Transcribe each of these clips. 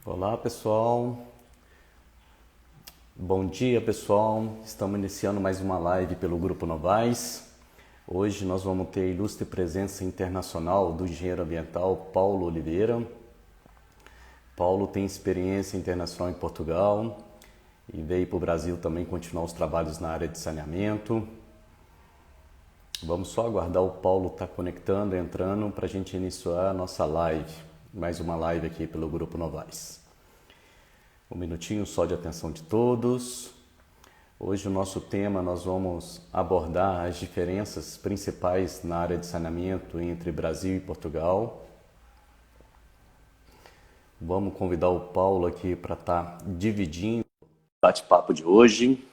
Olá pessoal, bom dia pessoal, estamos iniciando mais uma live pelo Grupo Novais. Hoje nós vamos ter a ilustre presença internacional do engenheiro ambiental Paulo Oliveira. Paulo tem experiência internacional em Portugal e veio para o Brasil também continuar os trabalhos na área de saneamento. Vamos só aguardar o Paulo estar conectando, entrando para a gente iniciar a nossa live. Mais uma live aqui pelo Grupo Novais. Um minutinho só de atenção de todos. Hoje o nosso tema nós vamos abordar as diferenças principais na área de saneamento entre Brasil e Portugal. Vamos convidar o Paulo aqui para estar dividindo o bate-papo de hoje.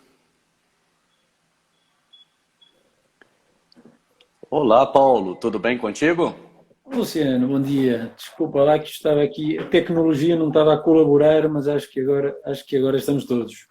Olá Paulo, tudo bem contigo? Luciano, bom dia. Desculpa lá que estava aqui, a tecnologia não estava a colaborar, mas acho que agora estamos todos.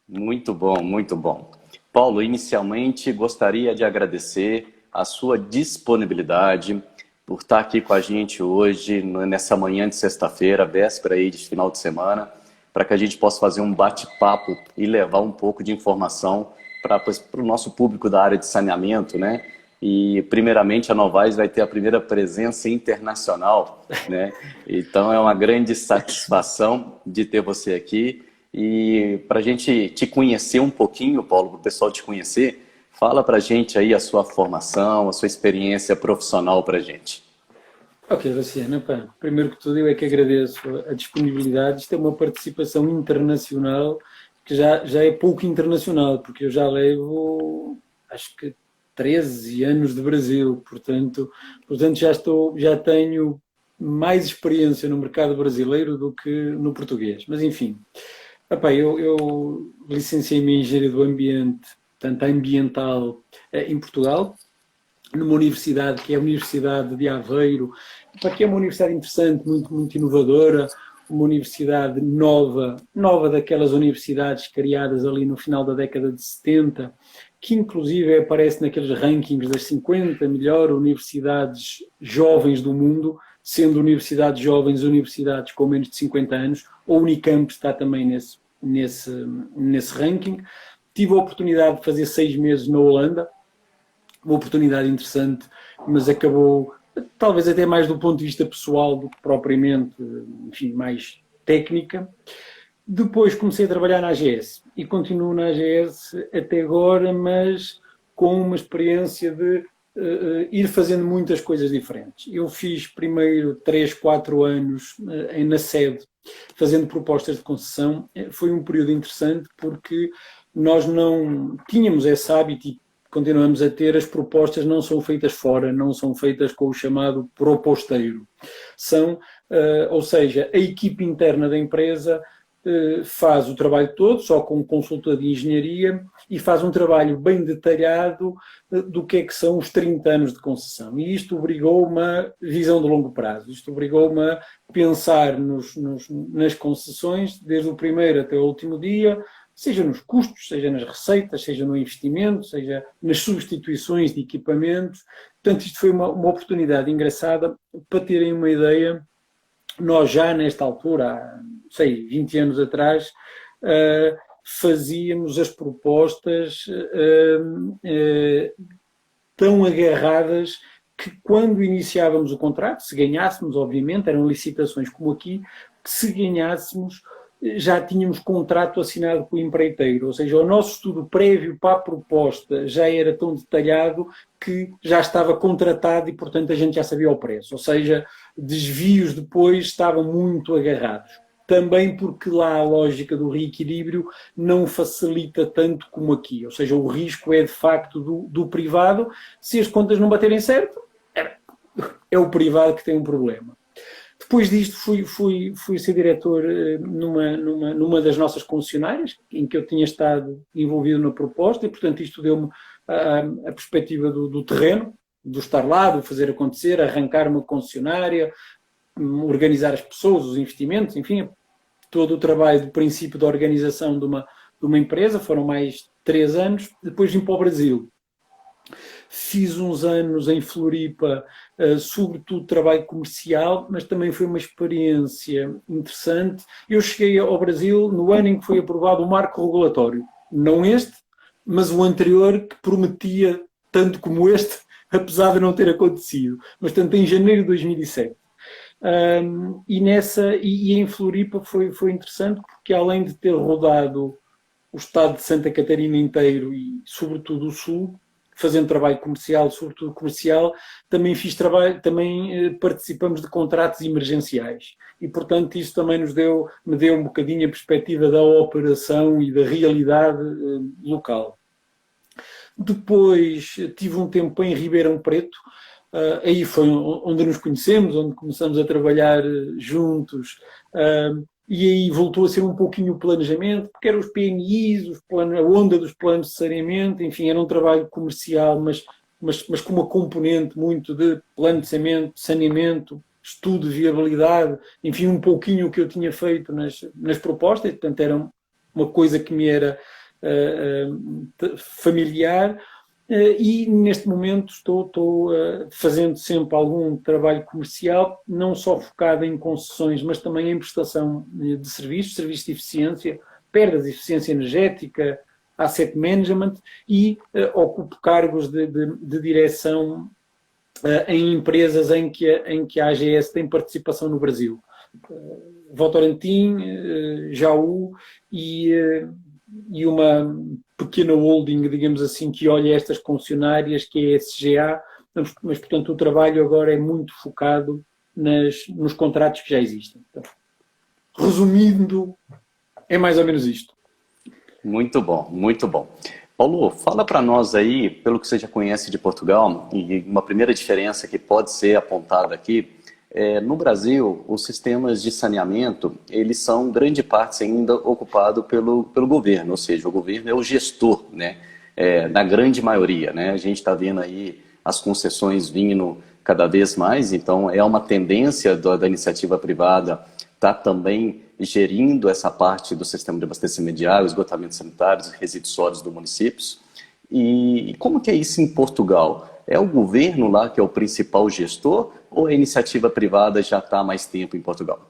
Muito bom, muito bom. Paulo, inicialmente gostaria de agradecer a sua disponibilidade por estar aqui com a gente hoje, nessa manhã de sexta-feira, véspera aí de final de semana, para que a gente possa fazer um bate-papo e levar um pouco de informação para o nosso público da área de saneamento, né? E, primeiramente, a Novais vai ter a primeira presença internacional, né? Então, é uma grande satisfação de ter você aqui. E para a gente te conhecer um pouquinho, Paulo, para o pessoal te conhecer, fala para a gente aí a sua formação, a sua experiência profissional para a gente. Ok, Luciano, pá, primeiro que tudo eu é que agradeço a disponibilidade. Isto é uma participação internacional que já é pouco internacional, porque eu já levo, acho que 13 anos de Brasil, portanto já tenho mais experiência no mercado brasileiro do que no português. Mas enfim, epá, eu licenciei-me em Engenharia do Ambiente, tanto ambiental, em Portugal, numa universidade que é a Universidade de Aveiro, que é uma universidade interessante, muito inovadora, uma universidade nova daquelas universidades criadas ali no final da década de 70, que inclusive aparece naqueles rankings das 50 melhores universidades jovens do mundo, sendo universidades jovens universidades com menos de 50 anos. A Unicamp está também nesse ranking. Tive a oportunidade de fazer 6 meses na Holanda, uma oportunidade interessante, mas acabou, talvez até mais do ponto de vista pessoal do que propriamente, enfim, mais técnica. Depois comecei a trabalhar na AGS e continuo na AGS até agora, mas com uma experiência de ir fazendo muitas coisas diferentes. Eu fiz primeiro 3, 4 anos na sede, fazendo propostas de concessão. Foi um período interessante porque nós não tínhamos esse hábito e continuamos a ter. As propostas não são feitas fora, não são feitas com o chamado proposteiro. Ou seja, a equipe interna da empresa faz o trabalho todo, só com consulta de engenharia, e faz um trabalho bem detalhado do que é que são os 30 anos de concessão. E isto obrigou-me a visão de longo prazo, isto obrigou-me a pensar nas concessões, desde o primeiro até o último dia, seja nos custos, seja nas receitas, seja no investimento, seja nas substituições de equipamentos. Portanto, isto foi uma oportunidade engraçada para terem uma ideia. Nós já nesta altura, há, sei, 20 anos atrás, fazíamos as propostas tão agarradas que quando iniciávamos o contrato, se ganhássemos, obviamente, eram licitações como aqui, que se ganhássemos já tínhamos contrato assinado com o empreiteiro, ou seja, o nosso estudo prévio para a proposta já era tão detalhado que já estava contratado e, portanto, a gente já sabia o preço, ou seja, desvios depois estavam muito agarrados. Também porque lá a lógica do reequilíbrio não facilita tanto como aqui, ou seja, o risco é de facto do privado. Se as contas não baterem certo, é o privado que tem um problema. Depois disto fui ser diretor numa das nossas concessionárias, em que eu tinha estado envolvido na proposta, e portanto isto deu-me a perspectiva do terreno, do estar lá, do fazer acontecer, arrancar uma concessionária, organizar as pessoas, os investimentos, enfim, todo o trabalho do princípio da organização de uma empresa. Foram mais 3 anos. Depois vim para o Brasil. fiz uns anos em Floripa, sobretudo trabalho comercial, mas também foi uma experiência interessante. Eu cheguei ao Brasil no ano em que foi aprovado o marco regulatório, não este, mas o anterior, que prometia tanto como este, apesar de não ter acontecido, mas tanto em janeiro de 2007. E em Floripa foi interessante, porque além de ter rodado o estado de Santa Catarina inteiro e sobretudo o sul, fazendo trabalho comercial, sobretudo comercial, também fiz trabalho, também participamos de contratos emergenciais. E, portanto, isso também me deu um bocadinho a perspectiva da operação e da realidade local. Depois tive um tempo em Ribeirão Preto, aí foi onde nos conhecemos, onde começamos a trabalhar juntos, e aí voltou a ser um pouquinho o planejamento, porque eram os PMIs, a onda dos planos de saneamento, enfim, era um trabalho comercial, mas com uma componente muito de plano de saneamento, estudo de viabilidade, enfim, um pouquinho o que eu tinha feito nas propostas, portanto era uma coisa que me era familiar. E neste momento estou fazendo sempre algum trabalho comercial, não só focado em concessões, mas também em prestação de serviços de eficiência, perdas de eficiência energética, asset management, e ocupo cargos de direção em empresas em que a AGS tem participação no Brasil. Votorantim, Jaú e uma pequena holding, digamos assim, que olha estas concessionárias, que é a SGA, mas, portanto, o trabalho agora é muito focado nos contratos que já existem. Então, resumindo, é mais ou menos isto. Muito bom, muito bom. Paulo, fala para nós aí, pelo que você já conhece de Portugal, e uma primeira diferença que pode ser apontada aqui, no Brasil, os sistemas de saneamento, eles são, grande parte ainda, ocupados pelo governo, ou seja, o governo é o gestor, né, na grande maioria, né, a gente está vendo aí as concessões vindo cada vez mais, então é uma tendência da iniciativa privada estar também gerindo essa parte do sistema de abastecimento de água, esgotamento sanitário e resíduos sólidos dos municípios. E como que é isso em Portugal? É o governo lá que é o principal gestor ou a iniciativa privada já está há mais tempo em Portugal?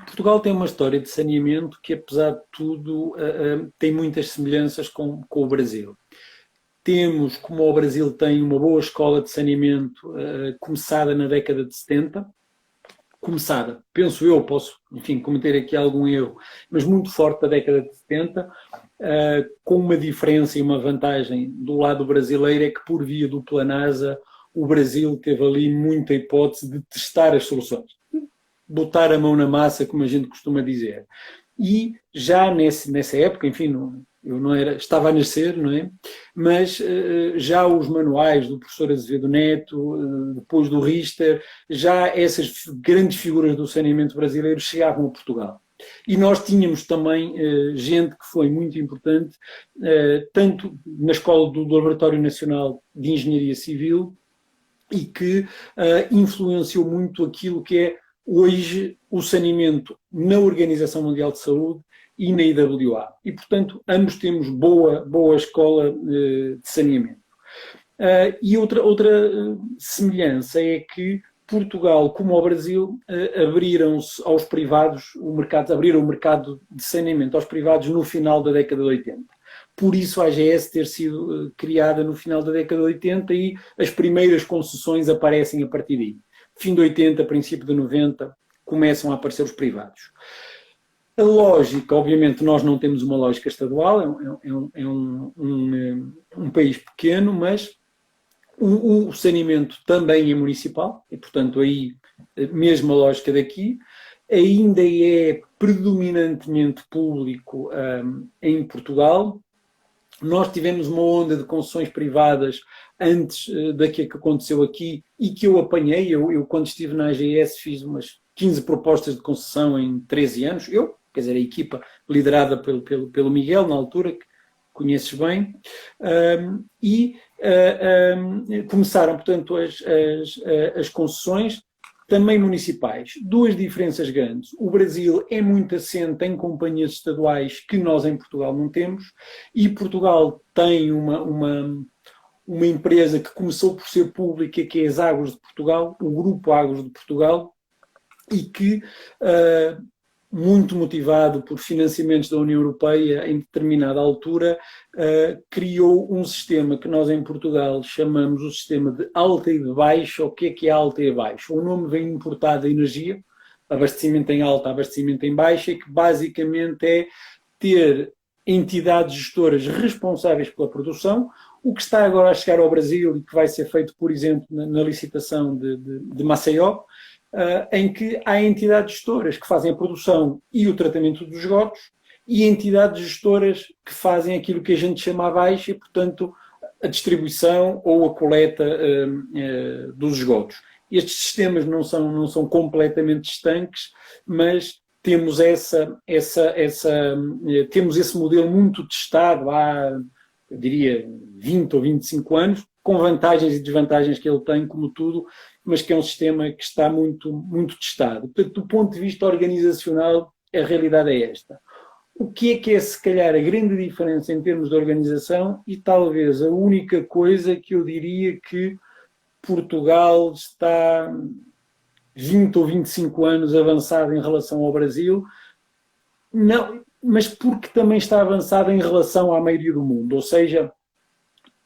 Portugal tem uma história de saneamento que, apesar de tudo, tem muitas semelhanças com o Brasil. Temos, como o Brasil tem uma boa escola de saneamento começada na década de 70, penso eu, posso, enfim, cometer aqui algum erro, mas muito forte da década de 70, com uma diferença e uma vantagem do lado brasileiro, é que por via do Planasa o Brasil teve ali muita hipótese de testar as soluções, botar a mão na massa, como a gente costuma dizer. E já nessa época, enfim, eu não era, estava a nascer, não é? Mas já os manuais do professor Azevedo Neto, depois do Richter, já essas grandes figuras do saneamento brasileiro chegavam a Portugal. E nós tínhamos também gente que foi muito importante, tanto na escola do Laboratório Nacional de Engenharia Civil, e que influenciou muito aquilo que é hoje o saneamento na Organização Mundial de Saúde e na IWA. E, portanto, ambos temos boa escola de saneamento. E outra semelhança é que Portugal, como o Brasil, abriram-se aos privados, abriram o mercado de saneamento aos privados no final da década de 80. Por isso a AGS ter sido criada no final da década de 80 e as primeiras concessões aparecem a partir daí. Fim de 80, princípio de 90, começam a aparecer os privados. A lógica, obviamente, nós não temos uma lógica estadual, é um país pequeno, mas o saneamento também é municipal, e, portanto, aí, mesmo a lógica daqui, ainda é predominantemente público em Portugal. Nós tivemos uma onda de concessões privadas antes daquilo que aconteceu aqui e que eu apanhei. Eu quando estive na AGS, fiz umas 15 propostas de concessão em 13 anos. Quer dizer, a equipa liderada pelo Miguel, na altura, que conheces bem, começaram, portanto, as concessões também municipais. Duas diferenças grandes. O Brasil é muito assente em companhias estaduais que nós em Portugal não temos, e Portugal tem uma empresa que começou por ser pública, que é as Águas de Portugal, o Grupo Águas de Portugal, e que, muito motivado por financiamentos da União Europeia em determinada altura, criou um sistema que nós em Portugal chamamos o sistema de alta e de baixa. O que é alta e baixa? O nome vem importado da energia, abastecimento em alta, abastecimento em baixa, que basicamente é ter entidades gestoras responsáveis pela produção. O que está agora a chegar ao Brasil e que vai ser feito, por exemplo, na licitação de Maceió, em que há entidades gestoras que fazem a produção e o tratamento dos esgotos e entidades gestoras que fazem aquilo que a gente chama a baixa, e, portanto, a distribuição ou a coleta dos esgotos. Estes sistemas não são completamente estanques, mas temos temos esse modelo muito testado há, eu diria, 20 ou 25 anos, com vantagens e desvantagens que ele tem, como tudo, mas que é um sistema que está muito, muito testado. Portanto, do ponto de vista organizacional, a realidade é esta. O que é, se calhar, a grande diferença em termos de organização, e talvez a única coisa que eu diria que Portugal está 20 ou 25 anos avançado em relação ao Brasil, não, mas porque também está avançado em relação à maioria do mundo. Ou seja,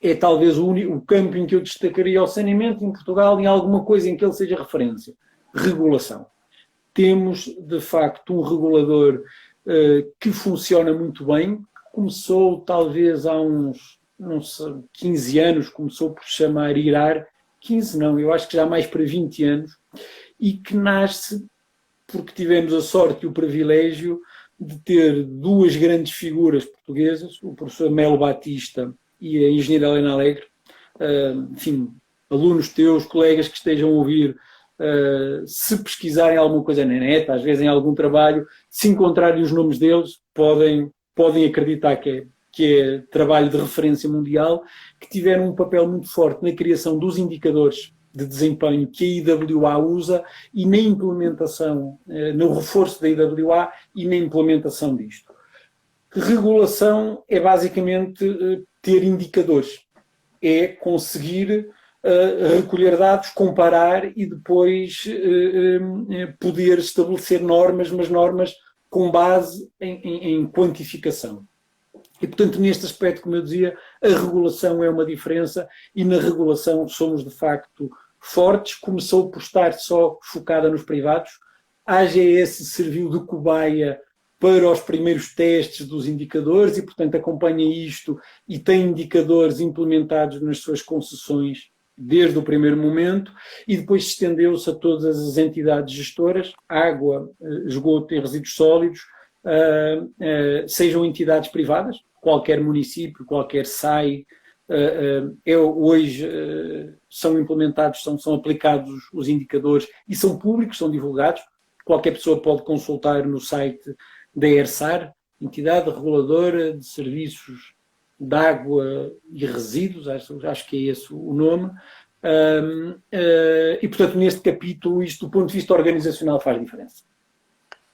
é talvez o campo em que eu destacaria o saneamento em Portugal, em alguma coisa em que ele seja referência. Regulação. Temos, de facto, um regulador que funciona muito bem, que começou talvez há uns 15 anos, começou por se chamar IRAR, 15 não, eu acho que já mais para 20 anos, e que nasce porque tivemos a sorte e o privilégio de ter duas grandes figuras portuguesas, o professor Melo Batista e a engenheira Helena Alegre, enfim, alunos teus, colegas que estejam a ouvir, se pesquisarem alguma coisa na net, às vezes em algum trabalho, se encontrarem os nomes deles, podem acreditar que é trabalho de referência mundial, que tiveram um papel muito forte na criação dos indicadores de desempenho que a IWA usa e na implementação, no reforço da IWA e na implementação disto. Regulação é basicamente ter indicadores, é conseguir recolher dados, comparar e depois poder estabelecer normas, mas normas com base em quantificação. E, portanto, neste aspecto, como eu dizia, a regulação é uma diferença e na regulação somos, de facto, fortes. Começou por estar só focada nos privados. A AGS serviu de cobaia para os primeiros testes dos indicadores e, portanto, acompanha isto e tem indicadores implementados nas suas concessões desde o primeiro momento e depois estendeu-se a todas as entidades gestoras, água, esgoto e resíduos sólidos, sejam entidades privadas, qualquer município, qualquer SAI, hoje são implementados, são aplicados os indicadores e são públicos, são divulgados. Qualquer pessoa pode consultar no site da ERSAR, Entidade Reguladora de Serviços de Água e Resíduos, acho que é esse o nome. E, portanto, neste capítulo, isto do ponto de vista organizacional faz diferença.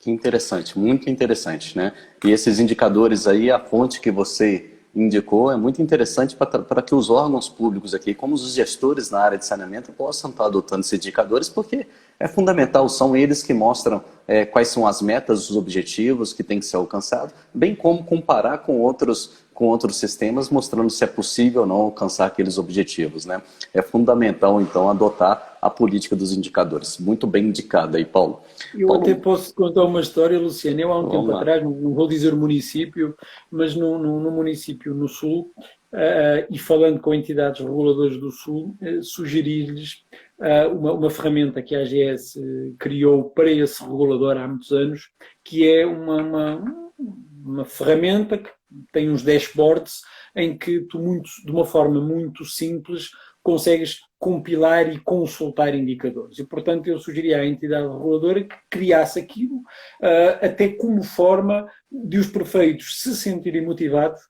Que interessante, muito interessante, né? E esses indicadores aí, a fonte que você indicou, é muito interessante para que os órgãos públicos aqui, como os gestores na área de saneamento, possam estar adotando esses indicadores, porque é fundamental, são eles que mostram quais são as metas, os objetivos que têm que ser alcançados, bem como comparar com outros sistemas, mostrando se é possível ou não alcançar aqueles objetivos, né? É fundamental, então, adotar a política dos indicadores. Muito bem indicada aí, Paulo. Eu até posso contar uma história, Luciano. Eu há um tempo atrás, não vou dizer o município, mas num município no Sul, e falando com entidades reguladoras do Sul, sugeri-lhes uma ferramenta que a AGS criou para esse regulador há muitos anos, que é uma ferramenta que tem uns dashboards em que tu, de uma forma muito simples, consegues compilar e consultar indicadores. E, portanto, eu sugeria à entidade reguladora que criasse aquilo até como forma de os prefeitos se sentirem motivados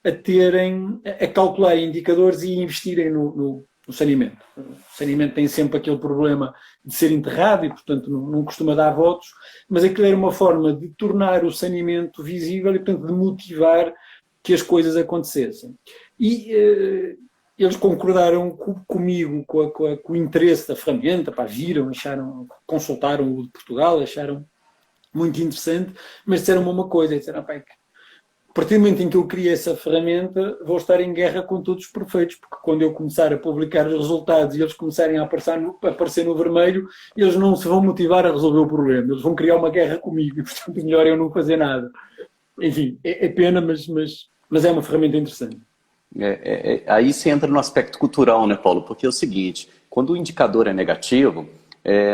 a calcular indicadores e investirem no saneamento. O saneamento tem sempre aquele problema de ser enterrado e, portanto, não costuma dar votos, mas aquilo era uma forma de tornar o saneamento visível e, portanto, de motivar que as coisas acontecessem. E eles concordaram comigo, com o interesse da ferramenta, pá, viram, acharam, consultaram o de Portugal, acharam muito interessante, mas disseram-me uma coisa, disseram, pá, a partir do momento em que eu criei essa ferramenta, vou estar em guerra com todos os perfeitos, porque quando eu começar a publicar os resultados e eles começarem a aparecer no vermelho, eles não se vão motivar a resolver o problema, eles vão criar uma guerra comigo, e portanto melhor eu não fazer nada. Enfim, é pena, mas é uma ferramenta interessante. Aí você entra no aspecto cultural, né, Paulo? Porque é o seguinte, quando o indicador é negativo,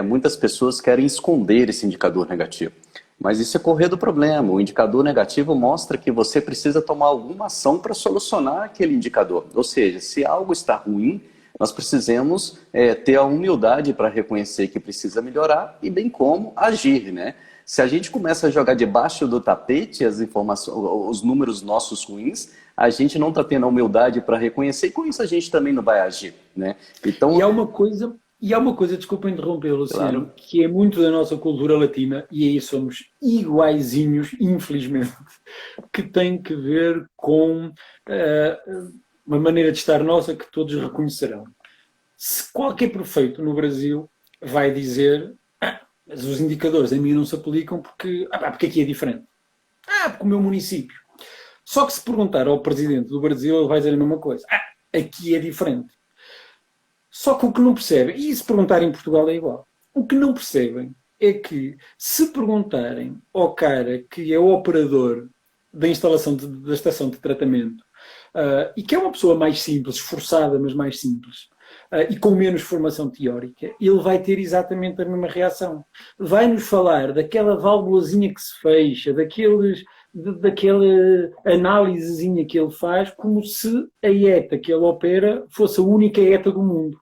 muitas pessoas querem esconder esse indicador negativo. Mas isso é correr do problema. O indicador negativo mostra que você precisa tomar alguma ação para solucionar aquele indicador. Ou seja, se algo está ruim, nós precisamos ter a humildade para reconhecer que precisa melhorar e bem como agir, né? Se a gente começa a jogar debaixo do tapete as informações, os números nossos ruins, a gente não está tendo a humildade para reconhecer e com isso a gente também não vai agir, né? Então... E há uma coisa, desculpa interromper, Luciano, claro, que é muito da nossa cultura latina, e aí somos iguaizinhos, infelizmente, que tem que ver com uma maneira de estar nossa que todos reconhecerão. Se qualquer prefeito no Brasil vai dizer, mas os indicadores a mim não se aplicam porque aqui é diferente. Porque o meu município. Só que se perguntar ao presidente do Brasil, ele vai dizer a mesma coisa. Aqui é diferente. Só que o que não percebem, e se perguntarem em Portugal é igual, o que não percebem é que se perguntarem ao cara que é o operador da instalação da estação de tratamento e que é uma pessoa mais simples, esforçada, mas mais simples, e com menos formação teórica, ele vai ter exatamente a mesma reação. Vai-nos falar daquela válvulazinha que se fecha, daquela análisezinha que ele faz, como se a ETA que ele opera fosse a única ETA do mundo.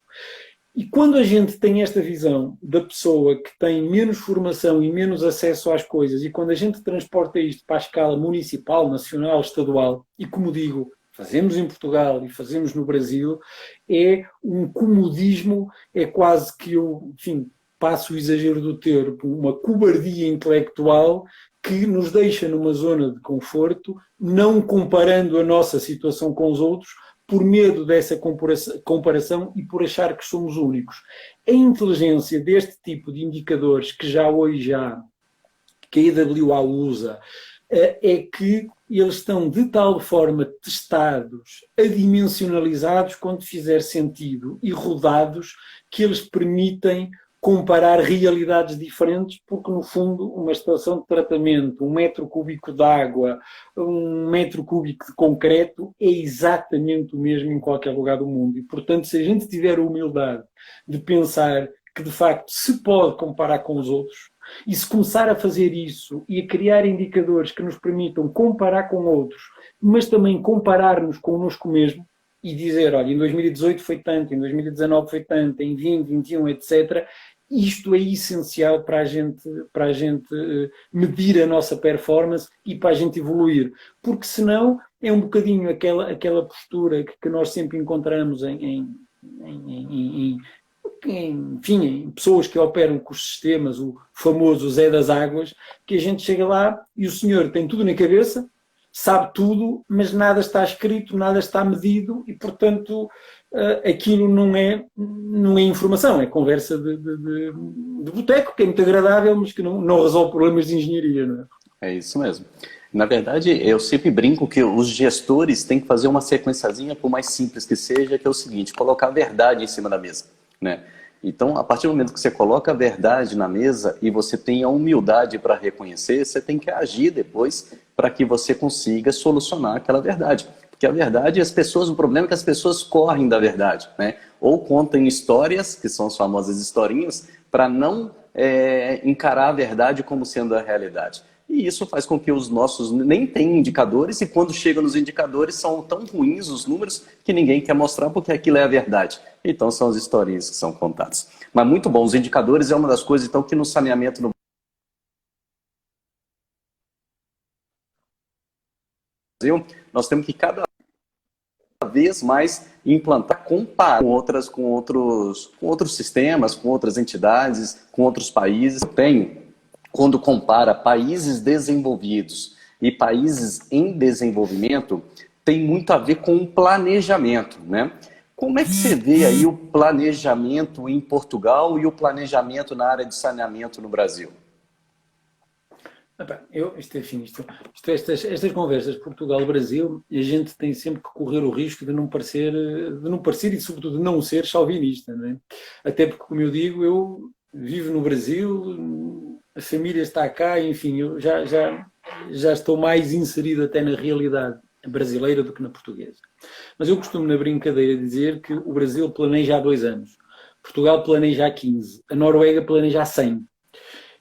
E quando a gente tem esta visão da pessoa que tem menos formação e menos acesso às coisas, e quando a gente transporta isto para a escala municipal, nacional, estadual, e como digo, fazemos em Portugal e fazemos no Brasil, é um comodismo, é quase que eu, enfim, passo o exagero do termo, uma cobardia intelectual que nos deixa numa zona de conforto, não comparando a nossa situação com os outros, por medo dessa comparação e por achar que somos únicos. A inteligência deste tipo de indicadores que já hoje há, que a IWA usa, é que eles estão de tal forma testados, adimensionalizados quando fizer sentido e rodados que eles permitem comparar realidades diferentes, porque no fundo uma estação de tratamento, 1 metro cúbico de água, 1 metro cúbico de concreto é exatamente o mesmo em qualquer lugar do mundo. E portanto, se a gente tiver a humildade de pensar que de facto se pode comparar com os outros, e se começar a fazer isso e a criar indicadores que nos permitam comparar com outros, mas também comparar-nos connosco mesmo, e dizer, olha, em 2018 foi tanto, em 2019 foi tanto, em 20, 21, etc., isto é essencial para a gente medir a nossa performance e para a gente evoluir. Porque senão é um bocadinho aquela postura que nós sempre encontramos em pessoas que operam com os sistemas, o famoso Zé das Águas, que a gente chega lá e o senhor tem tudo na cabeça, sabe tudo, mas nada está escrito, nada está medido e, portanto, aquilo não é informação, é conversa de boteco, que é muito agradável, mas que não resolve problemas de engenharia, não é? É isso mesmo. Na verdade, eu sempre brinco que os gestores têm que fazer uma sequenciazinha, por mais simples que seja, que é o seguinte, colocar a verdade em cima da mesa, né? Então, a partir do momento que você coloca a verdade na mesa e você tem a humildade para reconhecer, você tem que agir depois para que você consiga solucionar aquela verdade. Porque a verdade, o problema é que as pessoas correm da verdade, né? Ou contam histórias, que são as famosas historinhas, para não encarar a verdade como sendo a realidade. E isso faz com que os nossos nem tenham indicadores e quando chegam nos indicadores são tão ruins os números que ninguém quer mostrar porque aquilo é a verdade. Então são as historinhas que são contadas. Mas muito bom, os indicadores é uma das coisas então que no saneamento no Brasil nós temos que cada vez mais implantar, comparar com outros sistemas, com outras entidades, com outros países. Quando compara países desenvolvidos e países em desenvolvimento, tem muito a ver com o planejamento, né? Como é que você vê aí o planejamento em Portugal e o planejamento na área de saneamento no Brasil? Isto é assim, estas conversas Portugal-Brasil, a gente tem sempre que correr o risco de não parecer e sobretudo de não ser chauvinista, não é? Até porque, como eu digo, eu vivo no Brasil, a família está cá, enfim, eu já estou mais inserido até na realidade brasileira do que na portuguesa. Mas eu costumo, na brincadeira, dizer que o Brasil planeja há 2 anos, Portugal planeja há 15, a Noruega planeja há 100.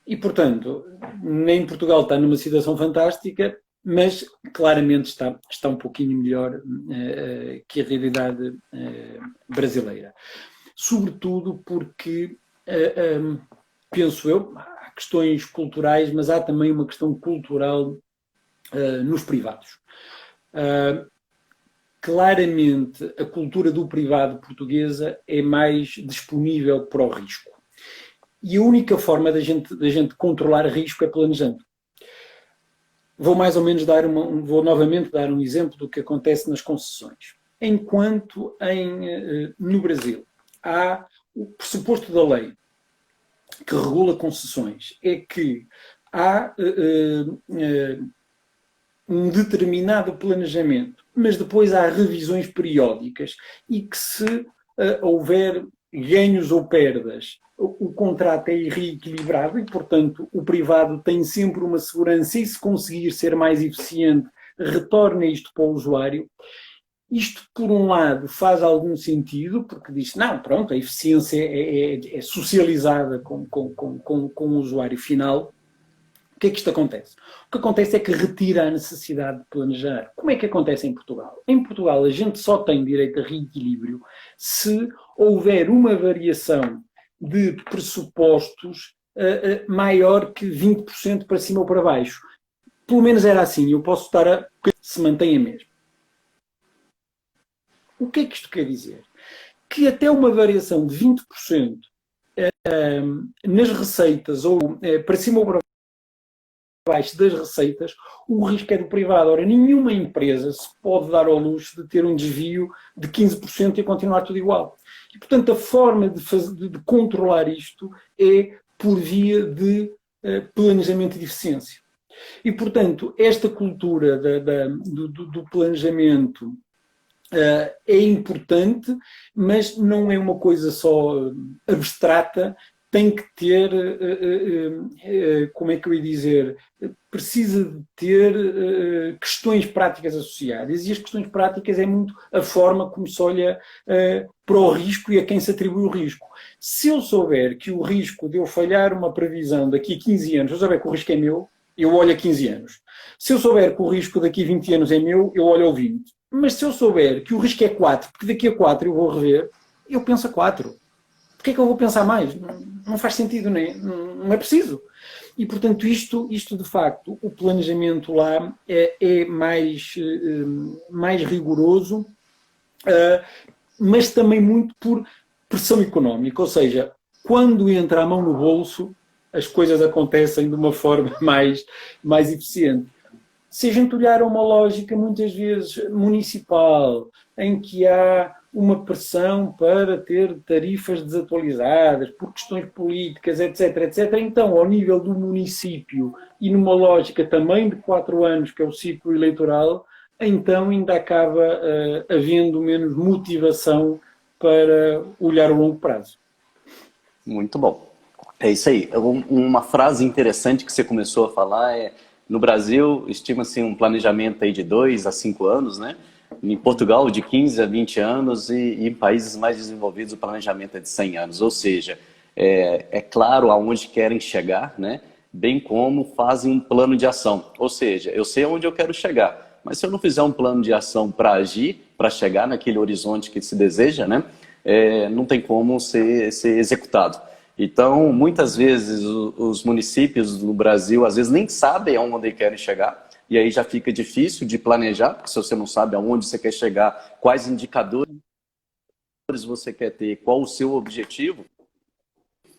E, portanto, nem Portugal está numa situação fantástica, mas claramente está um pouquinho melhor que a realidade brasileira. Sobretudo porque, penso eu, há questões culturais, mas há também uma questão cultural nos privados. Claramente, a cultura do privado portuguesa é mais disponível para o risco. E a única forma da gente controlar risco é planejando. Vou novamente dar um exemplo do que acontece nas concessões. Enquanto no Brasil há o pressuposto da lei que regula concessões, é que há um determinado planejamento, mas depois há revisões periódicas e que se houver ganhos ou perdas, o contrato é reequilibrado e, portanto, o privado tem sempre uma segurança e, se conseguir ser mais eficiente, retorna isto para o usuário. Isto, por um lado, faz algum sentido, porque diz, não, pronto, a eficiência é socializada com o usuário final. O que é que isto acontece? O que acontece é que retira a necessidade de planejar. Como é que acontece em Portugal? Em Portugal, a gente só tem direito a reequilíbrio se houver uma variação de pressupostos maior que 20% para cima ou para baixo. Pelo menos era assim. Eu posso estar a... se mantém a mesma. O que é que isto quer dizer? Que até uma variação de 20% nas receitas ou para cima ou para baixo das receitas, o risco é do privado. Ora, nenhuma empresa se pode dar ao luxo de ter um desvio de 15% e continuar tudo igual. E, portanto, a forma de controlar isto é por via de planejamento de eficiência. E, portanto, esta cultura do planejamento é importante, mas não é uma coisa só abstrata, tem que ter, como é que eu ia dizer, precisa de ter questões práticas associadas, e as questões práticas é muito a forma como se olha para o risco e a quem se atribui o risco. Se eu souber que o risco de eu falhar uma previsão daqui a 15 anos, se eu souber que o risco é meu, eu olho a 15 anos. Se eu souber que o risco daqui a 20 anos é meu, eu olho ao 20. Mas se eu souber que o risco é 4, porque daqui a 4 eu vou rever, eu penso a 4. Porquê é que eu vou pensar mais? Não faz sentido, não é preciso. E, portanto, isto de facto, o planejamento lá é mais rigoroso, mas também muito por pressão económica. Ou seja, quando entra a mão no bolso, as coisas acontecem de uma forma mais eficiente. Se a gente olhar a uma lógica, muitas vezes, municipal, em que há uma pressão para ter tarifas desatualizadas por questões políticas, etc., etc., então, ao nível do município e numa lógica também de 4 anos, que é o ciclo eleitoral, então ainda acaba havendo menos motivação para olhar a longo prazo. Muito bom. É isso aí. Uma frase interessante que você começou a falar é: no Brasil, estima-se um planejamento aí de 2 a 5 anos, né? Em Portugal, de 15 a 20 anos, e em países mais desenvolvidos, o planejamento é de 100 anos. Ou seja, é claro aonde querem chegar, né? Bem como fazem um plano de ação. Ou seja, eu sei aonde eu quero chegar, mas se eu não fizer um plano de ação para agir, para chegar naquele horizonte que se deseja, né? Não tem como ser executado. Então, muitas vezes, os municípios do Brasil, às vezes, nem sabem aonde querem chegar, e aí já fica difícil de planejar, porque se você não sabe aonde você quer chegar, quais indicadores você quer ter, qual o seu objetivo,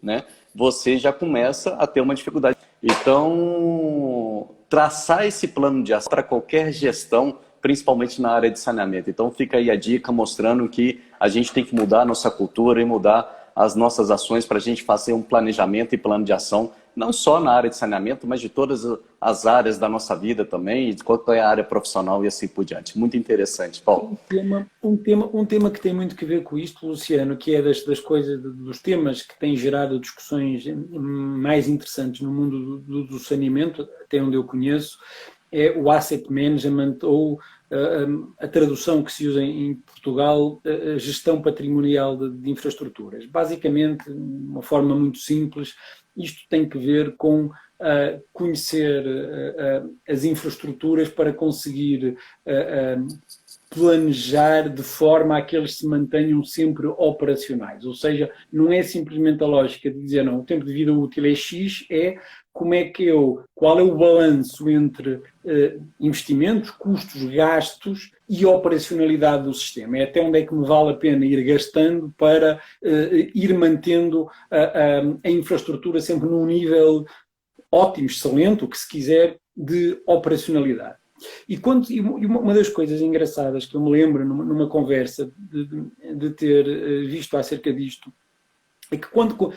né? Você já começa a ter uma dificuldade. Então, traçar esse plano de ação para qualquer gestão principalmente na área de saneamento. Então fica aí a dica mostrando que a gente tem que mudar a nossa cultura e mudar as nossas ações para a gente fazer um planejamento e plano de ação, não só na área de saneamento, mas de todas as áreas da nossa vida também, de qualquer área profissional e assim por diante. Muito interessante, Paulo. Um tema que tem muito a ver com isto, Luciano, que é das coisas, dos temas que têm gerado discussões mais interessantes no mundo do saneamento, até onde eu conheço, é o asset management, ou a tradução que se usa em Portugal, a gestão patrimonial de infraestruturas. Basicamente, de uma forma muito simples, isto tem que ver com conhecer as infraestruturas para conseguir planejar de forma a que eles se mantenham sempre operacionais. Ou seja, não é simplesmente a lógica de dizer, não, o tempo de vida útil é X, é como é que qual é o balanço entre investimentos, custos, gastos e operacionalidade do sistema. É até onde é que me vale a pena ir gastando para ir mantendo a infraestrutura sempre num nível ótimo, excelente, o que se quiser, de operacionalidade. E uma das coisas engraçadas que eu me lembro numa conversa de ter visto acerca disto, é que quando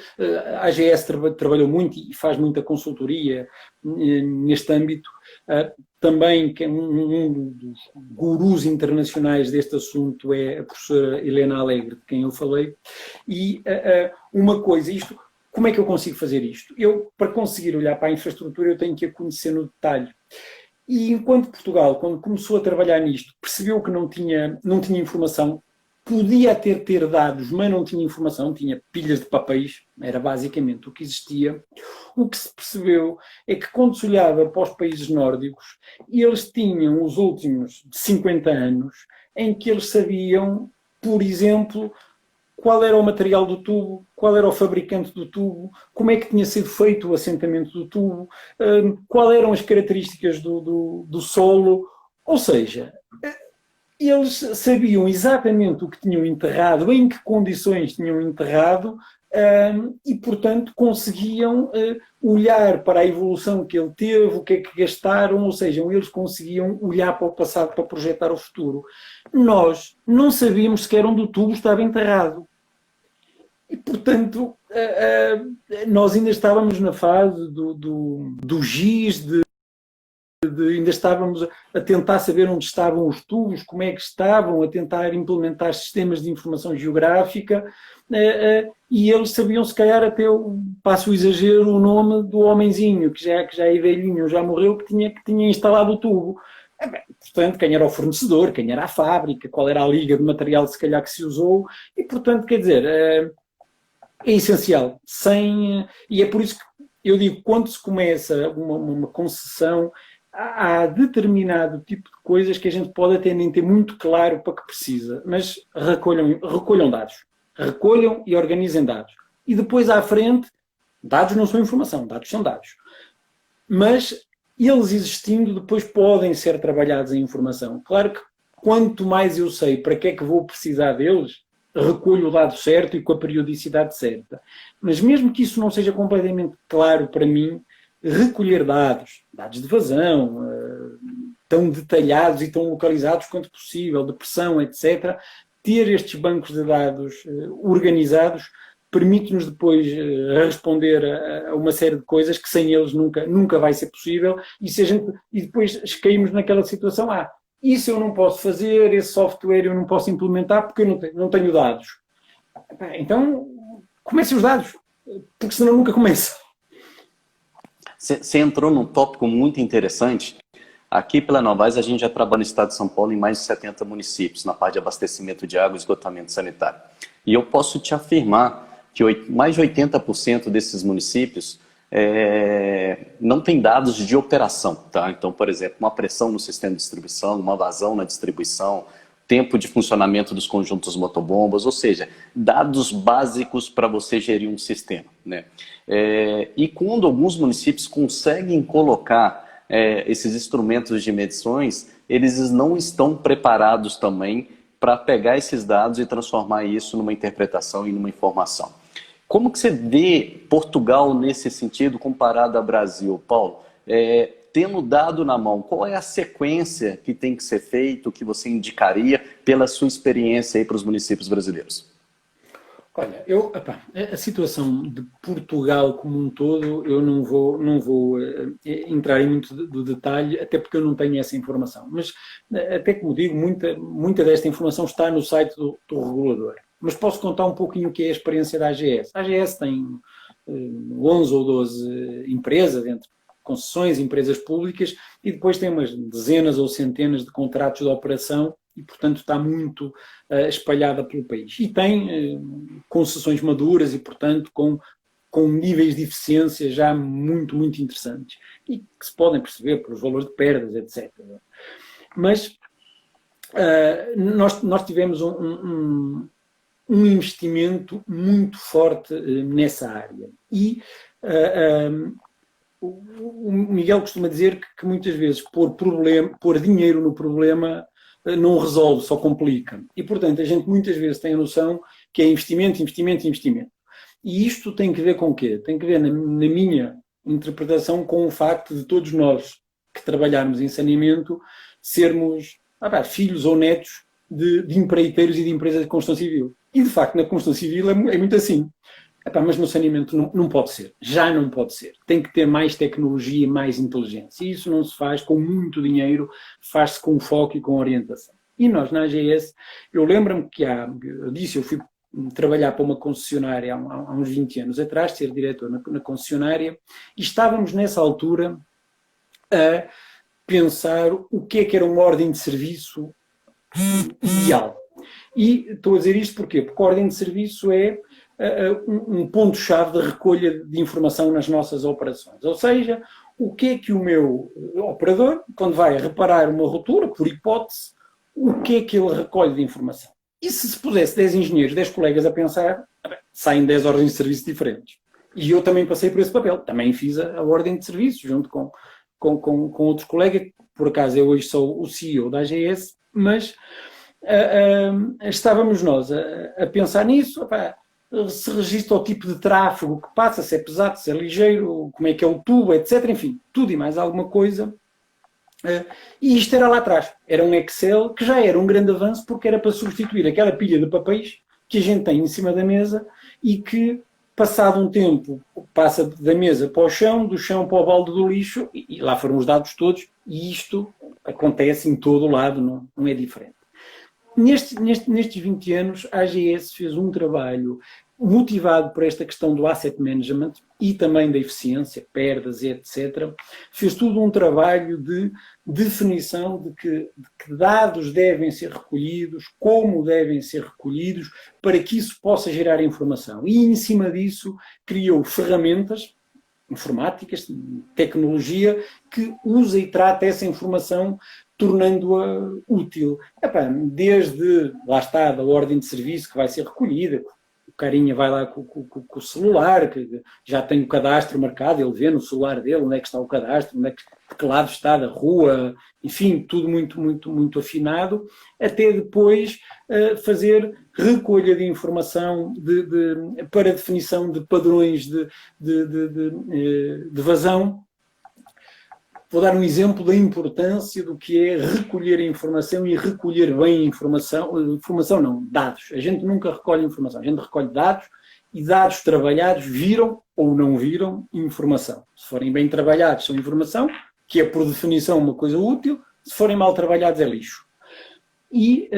a AGS trabalhou muito e faz muita consultoria neste âmbito, também que um dos gurus internacionais deste assunto é a professora Helena Alegre, de quem eu falei, e uma coisa, como é que eu consigo fazer isto? Eu, para conseguir olhar para a infraestrutura, eu tenho que a conhecer no detalhe. E enquanto Portugal, quando começou a trabalhar nisto, percebeu que não tinha informação, podia até ter dados, mas não tinha informação, tinha pilhas de papéis, era basicamente o que existia. O que se percebeu é que quando se olhava para os países nórdicos, eles tinham os últimos 50 anos em que eles sabiam, por exemplo, qual era o material do tubo, qual era o fabricante do tubo, como é que tinha sido feito o assentamento do tubo, quais eram as características do solo, ou seja, eles sabiam exatamente o que tinham enterrado, em que condições tinham enterrado, e, portanto, conseguiam olhar para a evolução que ele teve, o que é que gastaram, ou seja, eles conseguiam olhar para o passado para projetar o futuro. Nós não sabíamos sequer onde o tubo estava enterrado. E, portanto, nós ainda estávamos na fase do giz, ainda estávamos a tentar saber onde estavam os tubos, como é que estavam, a tentar implementar sistemas de informação geográfica, e eles sabiam, se calhar, até, passo o exagero, o nome do homenzinho, que já é velhinho, já morreu, que tinha instalado o tubo. Portanto, quem era o fornecedor, quem era a fábrica, qual era a liga de material, se calhar, que se usou, e, portanto, quer dizer, é essencial. E é por isso que eu digo, quando se começa uma concessão, há determinado tipo de coisas que a gente pode até nem ter muito claro para que precisa, mas recolham dados. Recolham e organizem dados. E depois, à frente, dados não são informação, dados são dados. Mas eles existindo, depois podem ser trabalhados em informação. Claro que quanto mais eu sei para que é que vou precisar deles, recolho o dado certo e com a periodicidade certa. Mas mesmo que isso não seja completamente claro para mim, recolher dados de vazão, tão detalhados e tão localizados quanto possível, de pressão, etc., ter estes bancos de dados organizados permite-nos depois responder a uma série de coisas que sem eles nunca vai ser possível, e depois caímos naquela situação, isso eu não posso fazer, esse software eu não posso implementar porque eu não tenho dados. Então, comece os dados, porque senão nunca começa. Você entrou num tópico muito interessante. Aqui pela Novais a gente já trabalha no estado de São Paulo em mais de 70 municípios, na parte de abastecimento de água e esgotamento sanitário. E eu posso te afirmar que mais de 80% desses municípios não tem dados de operação. Tá? Então, por exemplo, uma pressão no sistema de distribuição, uma vazão na distribuição, tempo de funcionamento dos conjuntos motobombas, ou seja, dados básicos para você gerir um sistema, né? E quando alguns municípios conseguem colocar esses instrumentos de medições, eles não estão preparados também para pegar esses dados e transformar isso numa interpretação e numa informação. Como que você vê Portugal nesse sentido comparado ao Brasil, Paulo? tendo dado na mão, qual é a sequência que tem que ser feito, que você indicaria pela sua experiência aí para os municípios brasileiros? Olha, a situação de Portugal como um todo, eu não vou entrar em muito do detalhe, até porque eu não tenho essa informação. Mas, até como digo, muita desta informação está no site do regulador. Mas posso contar um pouquinho o que é a experiência da AGS. A AGS tem 11 ou 12 empresas, entre concessões, empresas públicas, e depois tem umas dezenas ou centenas de contratos de operação e, portanto, está muito espalhada pelo país. E tem concessões maduras e, portanto, com níveis de eficiência já muito, muito interessantes e que se podem perceber pelos valores de perdas, etc. Mas nós tivemos um investimento muito forte nessa área. E o Miguel costuma dizer que muitas vezes pôr dinheiro no problema não resolve, só complica. E, portanto, a gente muitas vezes tem a noção que é investimento, investimento, investimento. E isto tem que ver com o quê? Tem que ver, na minha interpretação, com o facto de todos nós que trabalharmos em saneamento sermos filhos ou netos de empreiteiros e de empresas de construção civil. E, de facto, na construção civil é muito assim. Mas no saneamento não pode ser. Já não pode ser. Tem que ter mais tecnologia e mais inteligência. E isso não se faz com muito dinheiro, faz-se com foco e com orientação. E nós, na AGS, eu lembro-me que eu fui trabalhar para uma concessionária há uns 20 anos atrás, ser diretor na concessionária, e estávamos nessa altura a pensar o que era uma ordem de serviço ideal. E estou a dizer isto porquê? Porque a ordem de serviço é um ponto-chave de recolha de informação nas nossas operações. Ou seja, o que é que o meu operador, quando vai reparar uma ruptura, por hipótese, o que é que ele recolhe de informação? E se pusesse 10 engenheiros, 10 colegas a pensar, saem 10 ordens de serviço diferentes. E eu também passei por esse papel. Também fiz a ordem de serviço, junto com outros colegas. Por acaso, eu hoje sou o CEO da AGS, mas estávamos nós a pensar nisso. Se registra o tipo de tráfego que passa, se é pesado, se é ligeiro, como é que é o tubo, etc. Enfim, tudo e mais alguma coisa. E isto era lá atrás. Era um Excel que já era um grande avanço porque era para substituir aquela pilha de papéis que a gente tem em cima da mesa e que, passado um tempo, passa da mesa para o chão, do chão para o balde do lixo e lá foram os dados todos. E isto acontece em todo o lado, não é diferente. Nestes 20 anos, a AGS fez um trabalho motivado por esta questão do asset management e também da eficiência, perdas e etc. Fez tudo um trabalho de definição de que dados devem ser recolhidos, como devem ser recolhidos, para que isso possa gerar informação. E, em cima disso, criou ferramentas informáticas, tecnologia, que usa e trata essa informação tornando-a útil. Desde, lá está, da ordem de serviço que vai ser recolhida, o carinha vai lá com o celular, que já tem o cadastro marcado, ele vê no celular dele onde é que está o cadastro, de que lado está da rua, enfim, tudo muito, muito, muito afinado, até depois fazer recolha de informação para definição de padrões de vazão. Vou dar um exemplo da importância do que é recolher a informação e recolher bem a informação. Informação não, dados. A gente nunca recolhe informação, a gente recolhe dados e dados trabalhados viram ou não viram informação. Se forem bem trabalhados são informação, que é por definição uma coisa útil, se forem mal trabalhados é lixo. E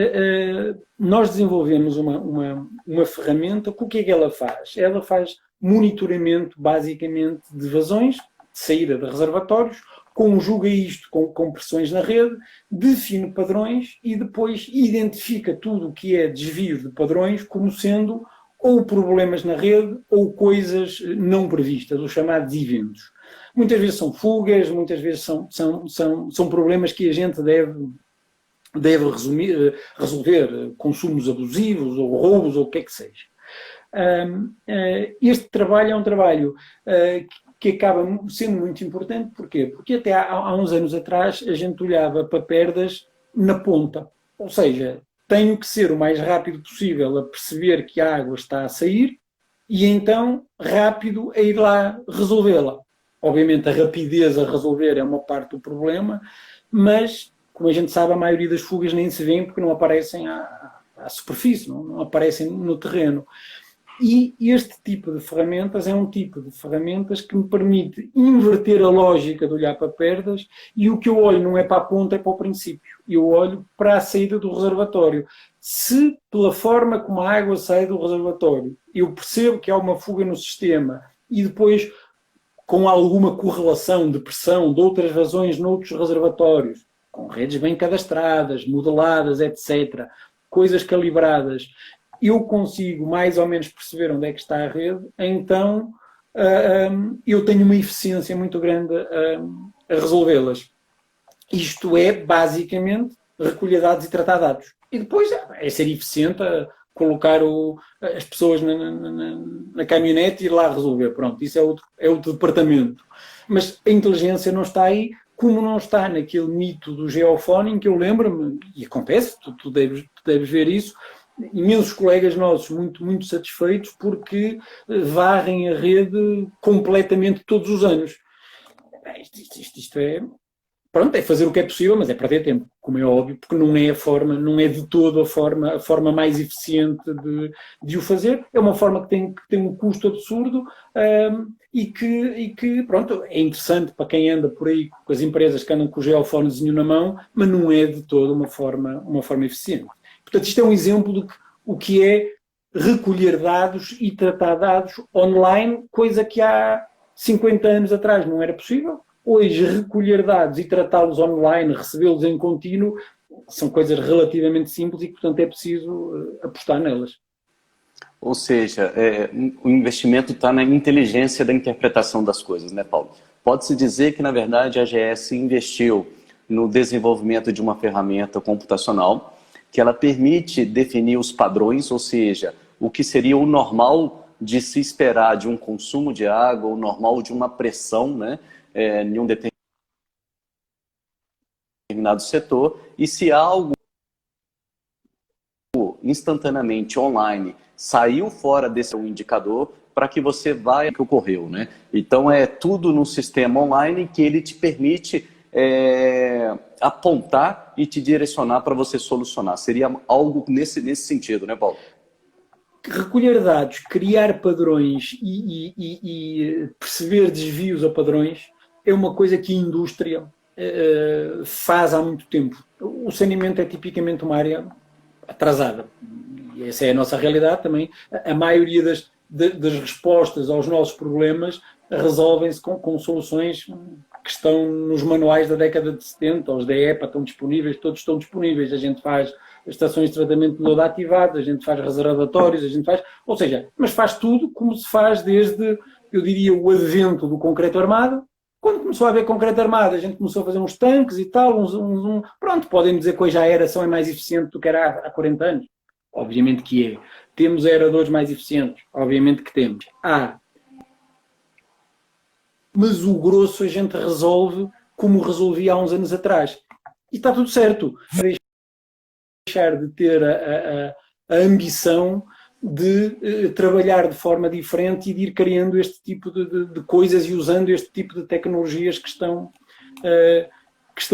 nós desenvolvemos uma ferramenta que o que é que ela faz? Ela faz monitoramento basicamente de vazões, de saída de reservatórios, conjuga isto com pressões na rede, define padrões e depois identifica tudo o que é desvio de padrões como sendo ou problemas na rede ou coisas não previstas, os chamados eventos. Muitas vezes são fugas, muitas vezes são problemas que a gente deve resolver, consumos abusivos ou roubos ou o que é que seja. Este trabalho é um trabalho que acaba sendo muito importante. Porquê? Porque até há uns anos atrás a gente olhava para perdas na ponta. Ou seja, tenho que ser o mais rápido possível a perceber que a água está a sair e então rápido a ir lá resolvê-la. Obviamente a rapidez a resolver é uma parte do problema, mas, como a gente sabe, a maioria das fugas nem se vêem porque não aparecem à superfície, não aparecem no terreno. E este tipo de ferramentas é um tipo de ferramentas que me permite inverter a lógica de olhar para perdas, e o que eu olho não é para a ponta, é para o princípio. Eu olho para a saída do reservatório. Se, pela forma como a água sai do reservatório, eu percebo que há uma fuga no sistema e depois, com alguma correlação de pressão de outras razões noutros reservatórios, com redes bem cadastradas, modeladas, etc., coisas calibradas, eu consigo mais ou menos perceber onde é que está a rede, então eu tenho uma eficiência muito grande a resolvê-las. Isto é, basicamente, recolher dados e tratar dados. E depois é ser eficiente a colocar as pessoas na caminhonete e ir lá resolver. Pronto, isso é outro departamento. Mas a inteligência não está aí, como não está naquele mito do geofóning, que eu lembro-me, e acontece, tu deves ver isso, imensos colegas nossos muito, muito satisfeitos porque varrem a rede completamente todos os anos. Isto é... Pronto, é fazer o que é possível, mas é perder tempo, como é óbvio, porque não é de todo a forma mais eficiente de o fazer. É uma forma que tem um custo absurdo e que, pronto, é interessante para quem anda por aí com as empresas que andam com o geofonezinho na mão, mas não é de todo uma forma eficiente. Portanto, isto é um exemplo do o que é recolher dados e tratar dados online, coisa que há 50 anos atrás não era possível. Hoje, recolher dados e tratá-los online, recebê-los em contínuo, são coisas relativamente simples e, portanto, é preciso apostar nelas. Ou seja, o investimento está na inteligência da interpretação das coisas, né, Paulo? Pode-se dizer que, na verdade, a AGS investiu no desenvolvimento de uma ferramenta computacional que ela permite definir os padrões, ou seja, o que seria o normal de se esperar de um consumo de água, o normal de uma pressão, né, em um determinado setor, e se algo instantaneamente online saiu fora desse indicador, para que você vá o que ocorreu, né? Então é tudo no sistema online que ele te permite apontar e te direcionar para você solucionar. Seria algo nesse sentido, né, Paulo? Recolher dados, criar padrões e perceber desvios a padrões é uma coisa que a indústria faz há muito tempo. O saneamento é tipicamente uma área atrasada. E essa é a nossa realidade também. A maioria das respostas aos nossos problemas resolvem-se com soluções que estão nos manuais da década de 70, os da EPA estão disponíveis, todos estão disponíveis. A gente faz estações de tratamento de lodo ativadas, a gente faz reservatórios, ou seja, mas faz tudo como se faz desde, eu diria, o advento do concreto armado. Quando começou a haver concreto armado, a gente começou a fazer uns tanques e tal, pronto, podem dizer que hoje a aeração é mais eficiente do que era há 40 anos. Obviamente que é. Temos aeradores mais eficientes? Obviamente que temos. Mas o grosso a gente resolve como resolvia há uns anos atrás. E está tudo certo. Deixar de ter a ambição de trabalhar de forma diferente e de ir criando este tipo de coisas e usando este tipo de tecnologias que estão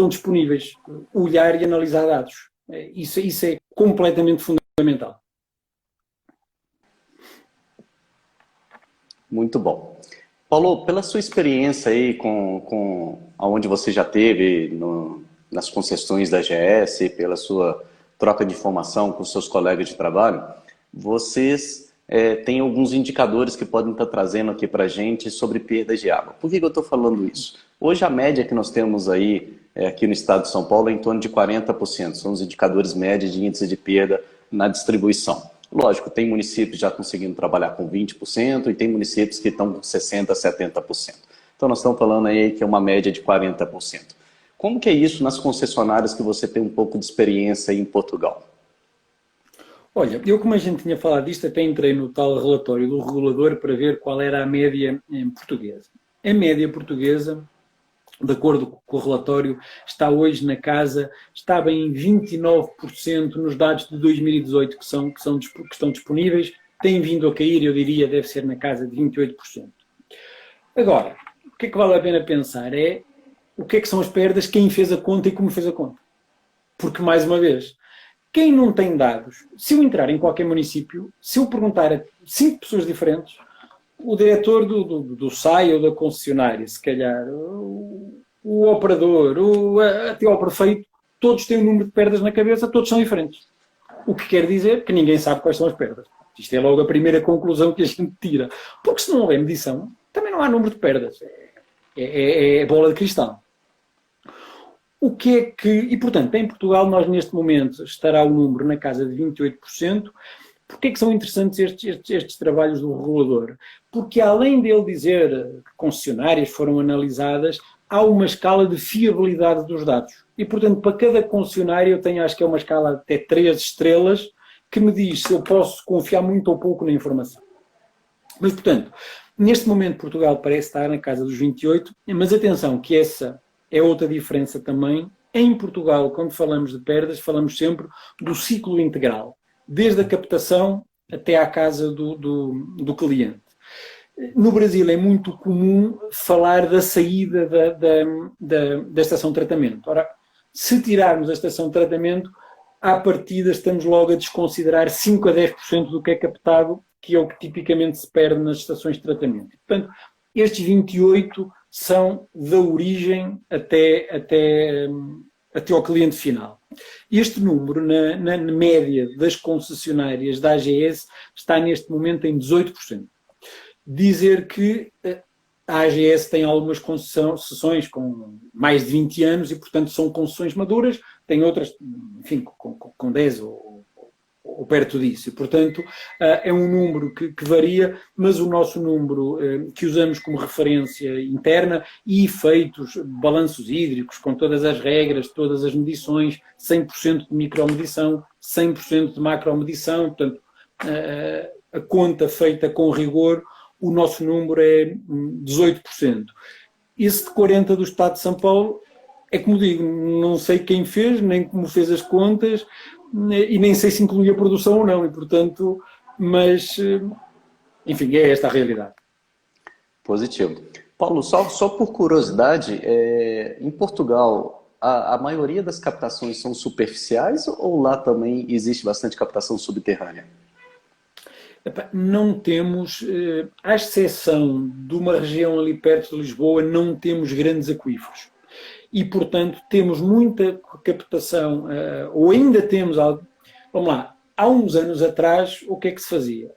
disponíveis. Olhar e analisar dados. Isso é completamente fundamental. Muito bom. Paulo, pela sua experiência aí onde você já teve nas concessões da AGS, pela sua troca de informação com seus colegas de trabalho, vocês têm alguns indicadores que podem estar trazendo aqui para a gente sobre perdas de água. Por que eu estou falando isso? Hoje a média que nós temos aí aqui no estado de São Paulo é em torno de 40%. São os indicadores médios de índice de perda na distribuição. Lógico, tem municípios já conseguindo trabalhar com 20% e tem municípios que estão com 60%, 70%. Então nós estamos falando aí que é uma média de 40%. Como que é isso nas concessionárias que você tem um pouco de experiência aí em Portugal? Olha, eu como a gente tinha falado disto, até entrei no tal relatório do regulador para ver qual era a média portuguesa. A média portuguesa, de acordo com o relatório, está hoje na casa, estava em 29% nos dados de 2018 que estão disponíveis, tem vindo a cair, eu diria, deve ser na casa de 28%. Agora, o que é que vale a pena pensar é o que é que são as perdas, quem fez a conta e como fez a conta. Porque, mais uma vez, quem não tem dados, se eu entrar em qualquer município, se eu perguntar a 5 pessoas diferentes, o diretor do SAI ou da concessionária, se calhar, o operador, até o prefeito, todos têm um número de perdas na cabeça, todos são diferentes. O que quer dizer que ninguém sabe quais são as perdas. Isto é logo a primeira conclusão que a gente tira. Porque se não houver medição, também não há número de perdas. É bola de cristal. O que é que... E, portanto, em Portugal, nós neste momento estará o número na casa de 28%. Porquê é que são interessantes estes trabalhos do regulador? Porque, além dele dizer que concessionárias foram analisadas, há uma escala de fiabilidade dos dados. E, portanto, para cada concessionária, eu tenho, acho que é uma escala de até 3 estrelas, que me diz se eu posso confiar muito ou pouco na informação. Mas, portanto, neste momento Portugal parece estar na casa dos 28, mas atenção que essa é outra diferença também. Em Portugal, quando falamos de perdas, falamos sempre do ciclo integral, desde a captação até à casa do cliente. No Brasil é muito comum falar da saída da estação de tratamento. Ora, se tirarmos a estação de tratamento, à partida estamos logo a desconsiderar 5 a 10% do que é captado, que é o que tipicamente se perde nas estações de tratamento. Portanto, estes 28 são da origem até ao cliente final. Este número, na média das concessionárias da AGS, está neste momento em 18%. Dizer que a AGS tem algumas concessões com mais de 20 anos e, portanto, são concessões maduras, tem outras, enfim, com 10 ou perto disso. E, portanto, é um número que varia, mas o nosso número que usamos como referência interna e feitos balanços hídricos, com todas as regras, todas as medições, 100% de micromedição, 100% de macromedição, portanto, a conta feita com rigor, o nosso número é 18%. Esse de 40% do Estado de São Paulo, é como digo, não sei quem fez, nem como fez as contas, e nem sei se inclui a produção ou não, e portanto, mas, enfim, é esta a realidade. Positivo. Paulo, só por curiosidade, em Portugal, a maioria das captações são superficiais ou lá também existe bastante captação subterrânea? Não temos, à exceção de uma região ali perto de Lisboa, não temos grandes aquíferos. E, portanto, temos muita captação, ou ainda temos algo. Vamos lá, há uns anos atrás, o que é que se fazia?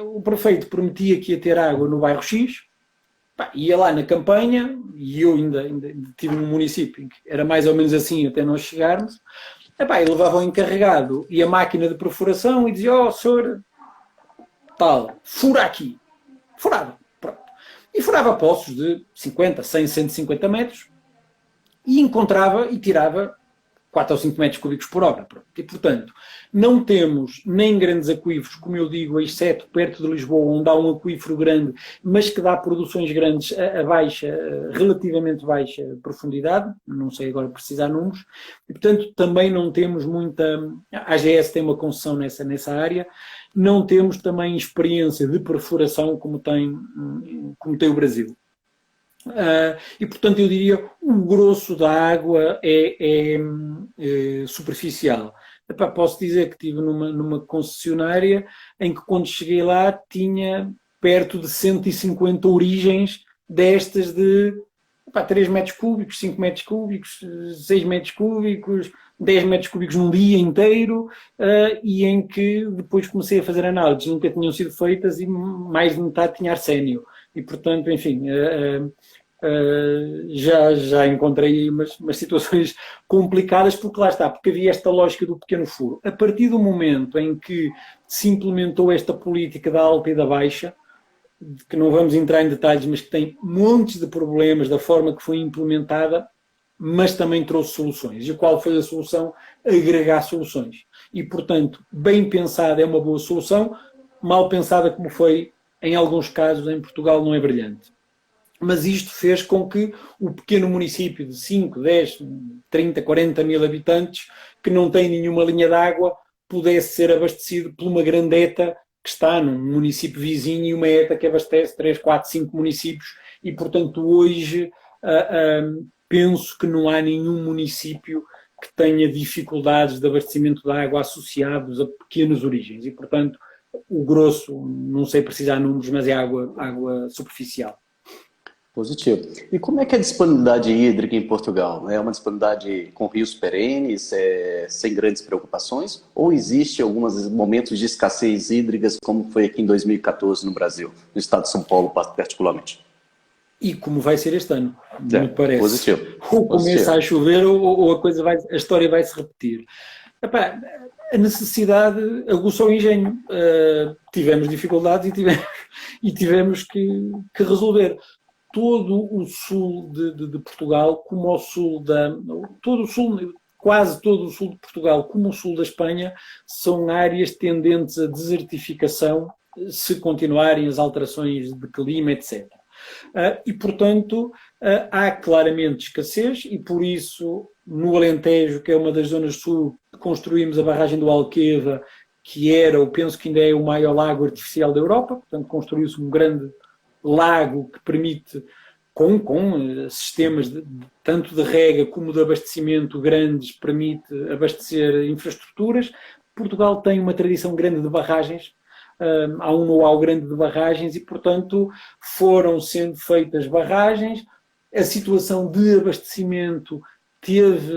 O prefeito prometia que ia ter água no bairro X, ia lá na campanha, e eu ainda estive num município em que era mais ou menos assim até nós chegarmos, e levava o encarregado e a máquina de perfuração e dizia, senhor, tal, fura aqui. Furava, pronto. E furava poços de 50, 100, 150 metros, e encontrava e tirava 4 ou 5 metros cúbicos por hora. Pronto. E, portanto, não temos nem grandes aquíferos, como eu digo, exceto perto de Lisboa, onde há um aquífero grande, mas que dá produções grandes a relativamente baixa profundidade, não sei agora precisar números, e, portanto, também não temos muita... A AGS tem uma concessão nessa área, não temos também experiência de perfuração como tem o Brasil. E, portanto, eu diria o grosso da água é superficial. Posso dizer que estive numa concessionária em que, quando cheguei lá, tinha perto de 150 origens destas de 3 metros cúbicos, 5 metros cúbicos, 6 metros cúbicos, 10 metros cúbicos num dia inteiro, e em que depois comecei a fazer análises, nunca tinham sido feitas e mais de metade tinha arsénio. E, portanto, enfim, já encontrei umas situações complicadas, porque lá está, porque havia esta lógica do pequeno furo. A partir do momento em que se implementou esta política da alta e da baixa, que não vamos entrar em detalhes, mas que tem montes de problemas da forma que foi implementada, mas também trouxe soluções. E qual foi a solução? Agregar soluções. E, portanto, bem pensada é uma boa solução, mal pensada como foi em alguns casos em Portugal não é brilhante. Mas isto fez com que o pequeno município de 5, 10, 30, 40 mil habitantes, que não tem nenhuma linha de água, pudesse ser abastecido por uma grande ETA que está num município vizinho, e uma ETA que abastece 3, 4, 5 municípios, e, portanto, hoje penso que não há nenhum município que tenha dificuldades de abastecimento de água associados a pequenas origens. E, portanto, o grosso, não sei precisar números, mas é água superficial. Positivo. E como é que é a disponibilidade hídrica em Portugal? É uma disponibilidade com rios perenes, sem grandes preocupações? Ou existe alguns momentos de escassez hídricas, como foi aqui em 2014 no Brasil, no estado de São Paulo particularmente? E como vai ser este ano, me parece. Positivo. Ou começa a chover ou a história vai se repetir. Epá, a necessidade aguçou o engenho. Tivemos dificuldades e tivemos que resolver. Todo o sul de Portugal, como o sul quase todo o sul de Portugal, como o sul da Espanha, são áreas tendentes à desertificação se continuarem as alterações de clima, etc. E, portanto, há claramente escassez e, por isso, no Alentejo, que é uma das zonas sul, construímos a barragem do Alqueva, que era, eu penso que ainda é o maior lago artificial da Europa, portanto, construiu-se um grande lago que permite, com sistemas tanto de rega como de abastecimento grandes, permite abastecer infraestruturas. Portugal tem uma tradição grande de barragens, há um know-how grande de barragens e, portanto, foram sendo feitas barragens. A situação de abastecimento teve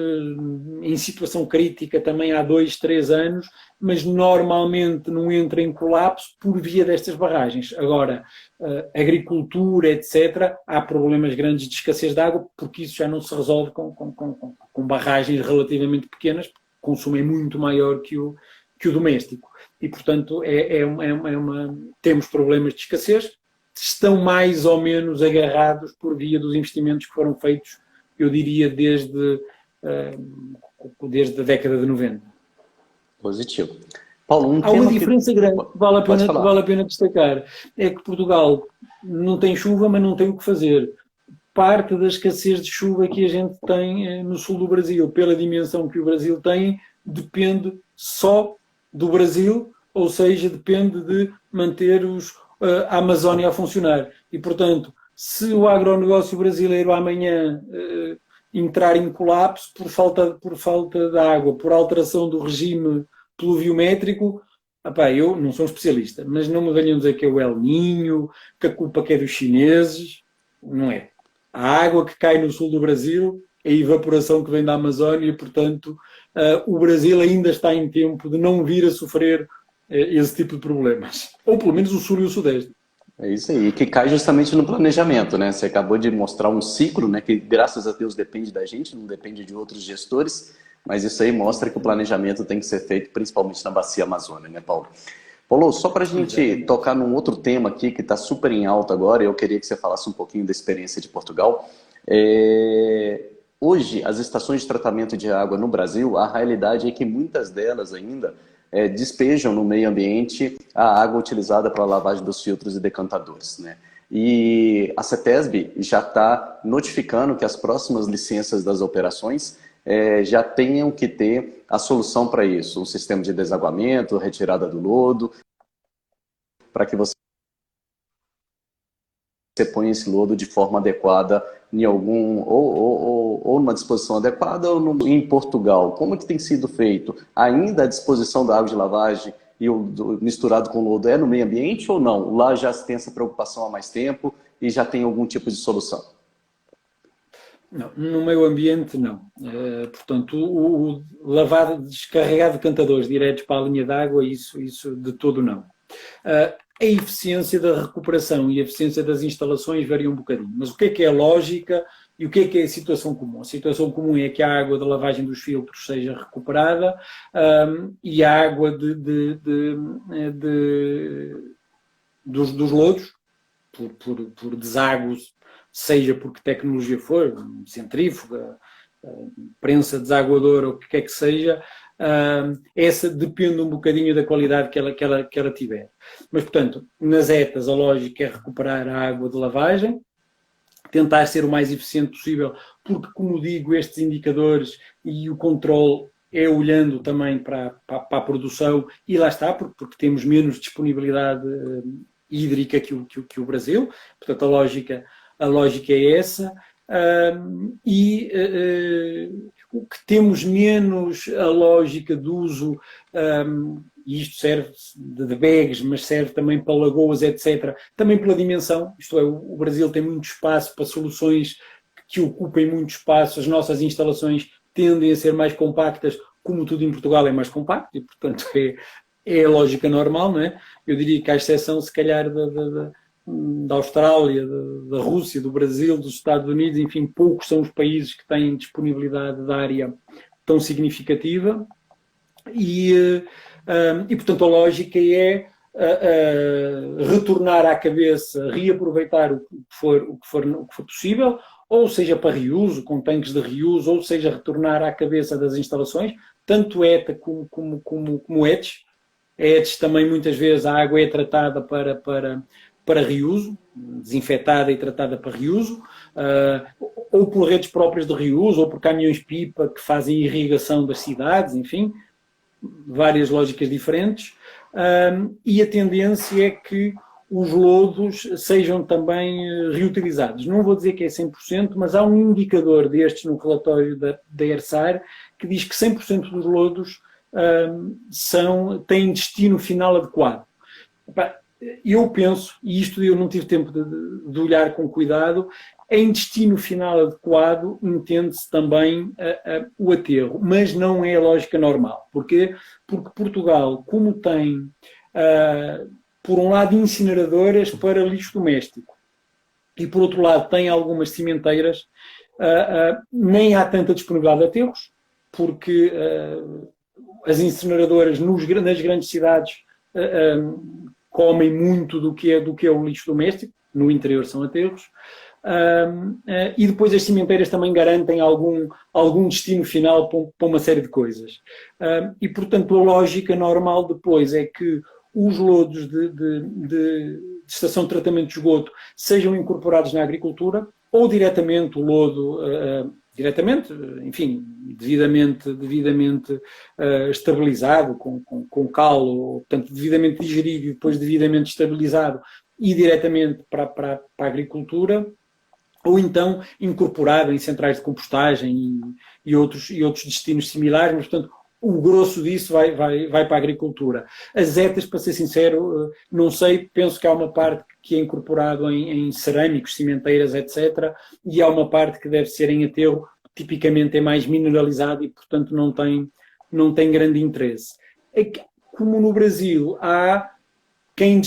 em situação crítica também há 2, 3 anos, mas normalmente não entra em colapso por via destas barragens. Agora, agricultura, etc., há problemas grandes de escassez de água, porque isso já não se resolve com barragens relativamente pequenas, porque o consumo é muito maior que o doméstico. E, portanto, temos problemas de escassez, estão mais ou menos agarrados por via dos investimentos que foram feitos, eu diria, desde a década de 90. Positivo. Paulo, há uma diferença grande que vale a pena destacar. É que Portugal não tem chuva, mas não tem o que fazer. Parte da escassez de chuva que a gente tem no sul do Brasil, pela dimensão que o Brasil tem, depende só do Brasil, ou seja, depende de manter a Amazónia a funcionar. E, portanto, se o agronegócio brasileiro amanhã entrar em colapso por falta de água, por alteração do regime pluviométrico, eu não sou um especialista, mas não me venham dizer que é o El Niño, que a culpa que é dos chineses, não é. A água que cai no sul do Brasil é a evaporação que vem da Amazónia e, portanto, o Brasil ainda está em tempo de não vir a sofrer esse tipo de problemas. Ou pelo menos o sul e o sudeste. É isso aí, que cai justamente no planejamento, né? Você acabou de mostrar um ciclo, né? Que graças a Deus depende da gente, não depende de outros gestores, mas isso aí mostra que o planejamento tem que ser feito principalmente na Bacia Amazônia, né, Paulo? Paulo, só para a gente tocar num outro tema aqui que está super em alta agora, eu queria que você falasse um pouquinho da experiência de Portugal. Hoje, as estações de tratamento de água no Brasil, a realidade é que muitas delas ainda despejam no meio ambiente a água utilizada para a lavagem dos filtros e decantadores, né? E a CETESB já está notificando que as próximas licenças das operações já tenham que ter a solução para isso, um sistema de desaguamento, retirada do lodo, para que você ponha esse lodo de forma adequada em algum ou numa disposição adequada ou em Portugal. Como é que tem sido feito? Ainda a disposição da água de lavagem e misturado com o lodo é no meio ambiente ou não? Lá já se tem essa preocupação há mais tempo e já tem algum tipo de solução? Não, no meio ambiente não. Portanto, o lavar, descarregar decantadores diretos para a linha d'água, isso de todo não. A eficiência da recuperação e a eficiência das instalações varia um bocadinho. Mas o que é a lógica e o que é a situação comum? A situação comum é que a água da lavagem dos filtros seja recuperada e a água dos lodos, por deságua, seja por que tecnologia for, centrífuga, prensa desaguadora, ou o que quer que seja, essa depende um bocadinho da qualidade que ela tiver. Mas, portanto, nas ETAs a lógica é recuperar a água de lavagem, tentar ser o mais eficiente possível, porque, como digo, estes indicadores e o controle é olhando também para a produção, e lá está, porque temos menos disponibilidade hídrica que o Brasil, portanto a lógica a lógica é essa. O que temos menos a lógica do uso, e isto serve de bags, mas serve também para lagoas, etc., também pela dimensão, isto é, o Brasil tem muito espaço para soluções que ocupem muito espaço, as nossas instalações tendem a ser mais compactas, como tudo em Portugal é mais compacto, e portanto é a lógica normal, não é? Eu diria que à exceção, se calhar, da Austrália, da Rússia, do Brasil, dos Estados Unidos, enfim, poucos são os países que têm disponibilidade de área tão significativa e portanto, a lógica é retornar à cabeça, reaproveitar o que for possível, ou seja para reuso, com tanques de reuso, ou seja retornar à cabeça das instalações, tanto ETA como ETS. ETS também muitas vezes a água é tratada para reuso, desinfetada e tratada para reuso, ou por redes próprias de reuso, ou por caminhões-pipa que fazem irrigação das cidades, enfim, várias lógicas diferentes, e a tendência é que os lodos sejam também reutilizados. Não vou dizer que é 100%, mas há um indicador destes no relatório da ERSAR que diz que 100% dos lodos têm destino final adequado. Eu penso, e isto eu não tive tempo de olhar com cuidado, em destino final adequado entende-se também o aterro, mas não é a lógica normal. Porquê? Porque Portugal, como tem, por um lado, incineradoras para lixo doméstico e, por outro lado, tem algumas cimenteiras, nem há tanta disponibilidade de aterros, porque as incineradoras nas grandes cidades comem muito do que é o lixo doméstico, no interior são aterros, e depois as cimenteiras também garantem algum destino final para uma série de coisas. E, portanto, a lógica normal depois é que os lodos de estação de tratamento de esgoto sejam incorporados na agricultura, ou diretamente o lodo, enfim, devidamente estabilizado, com cal, ou, portanto, devidamente digerido e depois devidamente estabilizado, e diretamente para a agricultura, ou então incorporado em centrais de compostagem e outros destinos similares, mas, portanto, o grosso disso vai para a agricultura. As ETAs, para ser sincero, não sei, penso que há uma parte que é incorporado em cerâmicos, cimenteiras, etc., e há uma parte que deve ser em aterro, tipicamente é mais mineralizado e, portanto, não tem grande interesse. Como no Brasil há quem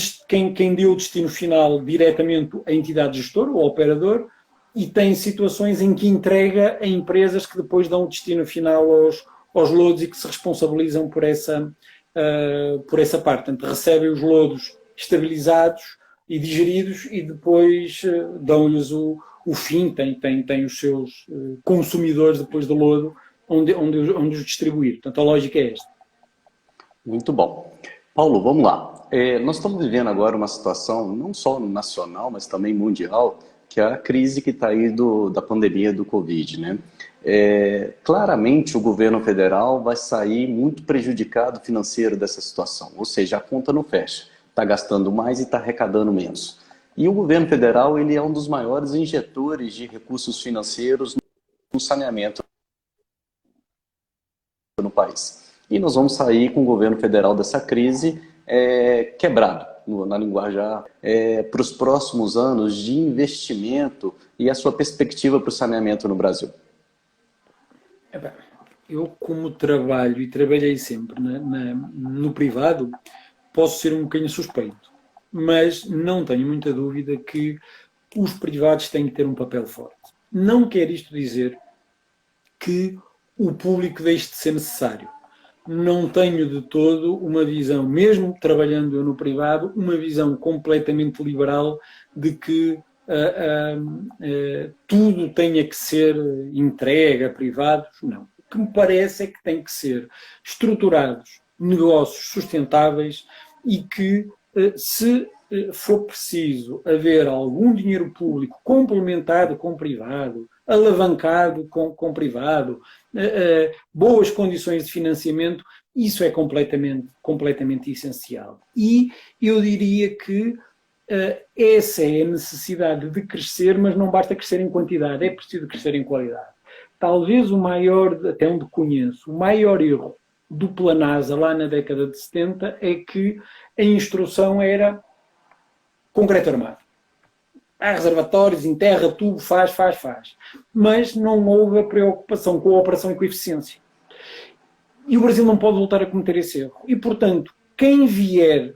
deu o destino final diretamente à entidade gestora, ou operador, e tem situações em que entrega a empresas que depois dão o destino final aos lodos e que se responsabilizam por essa parte. Portanto, recebem os lodos estabilizados e digeridos e depois dão-lhes o fim, tem os seus consumidores depois do lodo onde os distribuir. Portanto, a lógica é esta. Muito bom. Paulo, vamos lá. Nós estamos vivendo agora uma situação não só nacional, mas também mundial, que é a crise que está aí da pandemia do Covid, né? Claramente o governo federal vai sair muito prejudicado financeiro dessa situação, ou seja, a conta não fecha, está gastando mais e está arrecadando menos. E o governo federal ele é um dos maiores injetores de recursos financeiros no saneamento no país. E nós vamos sair com o governo federal dessa crise quebrado, na linguajar, para os próximos anos de investimento e a sua perspectiva para o saneamento no Brasil. Eu, como trabalho e trabalhei sempre no privado, posso ser um bocadinho suspeito, mas não tenho muita dúvida que os privados têm que ter um papel forte. Não quer isto dizer que o público deixe de ser necessário. Não tenho de todo uma visão, mesmo trabalhando eu no privado, uma visão completamente liberal de que tudo tenha que ser entregue a privados. Não. O que me parece é que tem que ser estruturados negócios sustentáveis e que, se for preciso haver algum dinheiro público complementado com privado, alavancado com privado, boas condições de financiamento, isso é completamente essencial. E eu diria que essa é a necessidade de crescer, mas não basta crescer em quantidade, é preciso crescer em qualidade. Talvez o maior, até onde conheço, o maior erro do Planasa lá na década de 70 é que a instrução era concreto armado. Há reservatórios, enterra tudo, faz. Mas não houve a preocupação com a operação e com a eficiência. E o Brasil não pode voltar a cometer esse erro. E, portanto, quem vier,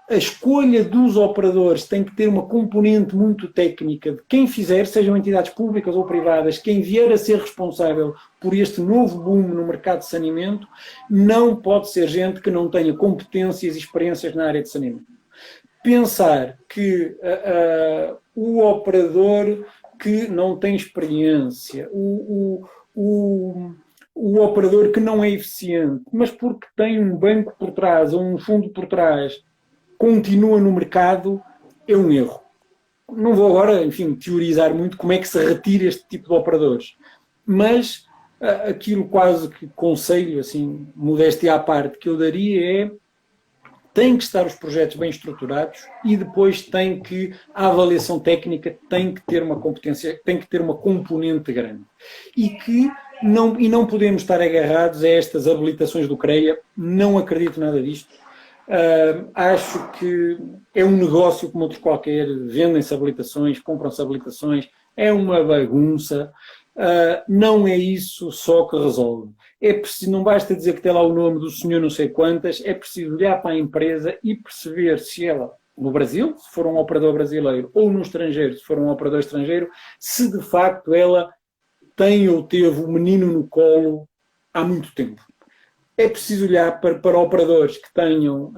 a escolha dos operadores tem que ter uma componente muito técnica de quem fizer, sejam entidades públicas ou privadas, quem vier a ser responsável por este novo boom no mercado de saneamento, não pode ser gente que não tenha competências e experiências na área de saneamento. Pensar que o operador que não tem experiência, o operador que não é eficiente, mas porque tem um banco por trás ou um fundo por trás, continua no mercado, é um erro. Não vou agora, enfim, teorizar muito como é que se retira este tipo de operadores, mas aquilo quase que conselho, assim, modéstia à parte, que eu daria é: tem que estar os projetos bem estruturados e depois tem que, a avaliação técnica tem que ter uma competência, tem que ter uma componente grande. E não podemos estar agarrados a estas habilitações do CREA, não acredito nada disto. Acho que é um negócio como outro qualquer, vendem-se habilitações, compram-se habilitações, é uma bagunça. Não é isso só que resolve. É preciso, não basta dizer que tem lá o nome do senhor não sei quantas, é preciso olhar para a empresa e perceber se ela, no Brasil, se for um operador brasileiro, ou no estrangeiro, se for um operador estrangeiro, se de facto ela tem ou teve o menino no colo há muito tempo. É preciso olhar para operadores que tenham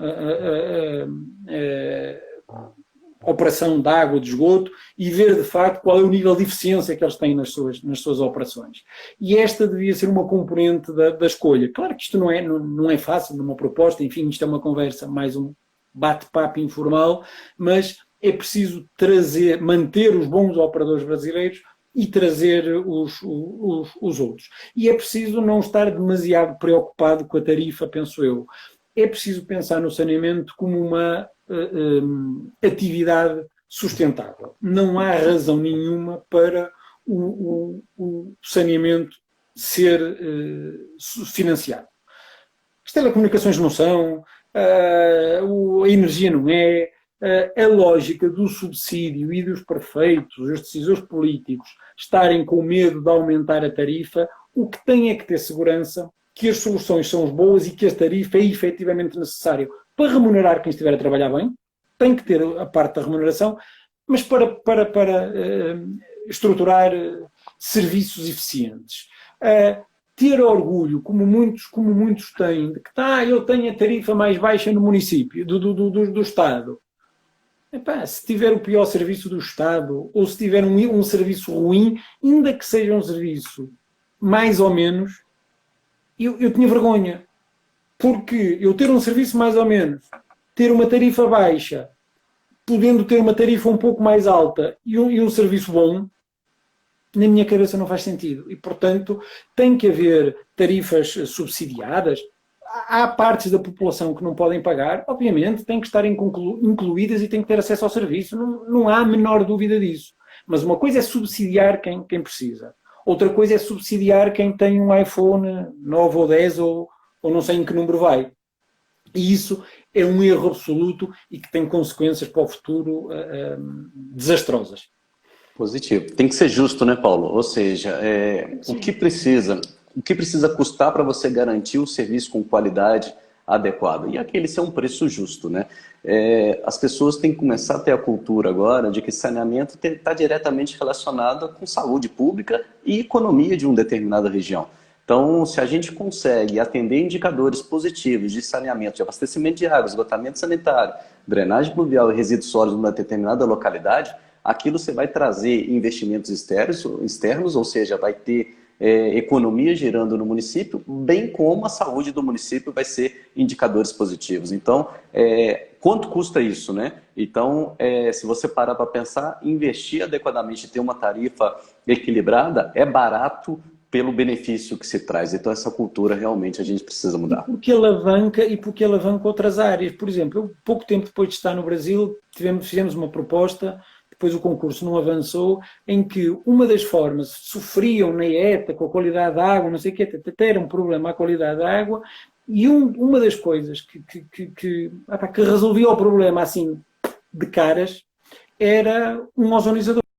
operação de água, de esgoto, e ver de facto qual é o nível de eficiência que eles têm nas suas operações. E esta devia ser uma componente da escolha. Claro que isto não é fácil numa proposta, enfim, isto é uma conversa, mais um bate-papo informal, mas é preciso manter os bons operadores brasileiros e trazer os outros. E é preciso não estar demasiado preocupado com a tarifa, penso eu. É preciso pensar no saneamento como uma atividade sustentável. Não há razão nenhuma para o saneamento ser financiado. As telecomunicações não são, a energia não é, a lógica do subsídio e dos prefeitos, os decisores políticos, estarem com medo de aumentar a tarifa, o que tem é que ter segurança que as soluções são boas e que a tarifa é efetivamente necessária para remunerar quem estiver a trabalhar bem, tem que ter a parte da remuneração, mas para estruturar serviços eficientes. Ter orgulho, como muitos têm, de que eu tenho a tarifa mais baixa no município, do Estado. Se tiver o pior serviço do Estado, ou se tiver um serviço ruim, ainda que seja um serviço mais ou menos, eu tinha vergonha. Porque eu ter um serviço mais ou menos, ter uma tarifa baixa, podendo ter uma tarifa um pouco mais alta e um serviço bom, na minha cabeça não faz sentido. E, portanto, tem que haver tarifas subsidiadas. Há partes da população que não podem pagar, obviamente, têm que estar incluídas e têm que ter acesso ao serviço. Não há a menor dúvida disso. Mas uma coisa é subsidiar quem precisa. Outra coisa é subsidiar quem tem um iPhone 9 ou 10 ou não sei em que número vai. E isso é um erro absoluto e que tem consequências para o futuro desastrosas. Positivo. Tem que ser justo, né, Paulo? Ou seja, o que precisa custar para você garantir o serviço com qualidade adequada? E aquele ser um preço justo, né? As pessoas têm que começar a ter a cultura agora de que saneamento está diretamente relacionado com saúde pública e economia de uma determinada região. Então, se a gente consegue atender indicadores positivos de saneamento, de abastecimento de água, esgotamento sanitário, drenagem pluvial e resíduos sólidos numa determinada localidade, aquilo você vai trazer investimentos externos, ou seja, vai ter economia gerando no município, bem como a saúde do município vai ser indicadores positivos. Então, quanto custa isso, né? Então, se você parar para pensar, investir adequadamente e ter uma tarifa equilibrada é barato pelo benefício que se traz. Então essa cultura realmente a gente precisa mudar. Porque alavanca outras áreas. Por exemplo, eu, pouco tempo depois de estar no Brasil, fizemos uma proposta, depois o concurso não avançou, em que uma das formas, sofriam na ETA com a qualidade da água, não sei o quê, até era um problema a qualidade da água, e uma das coisas que resolvia o problema assim de caras era um ozonizador.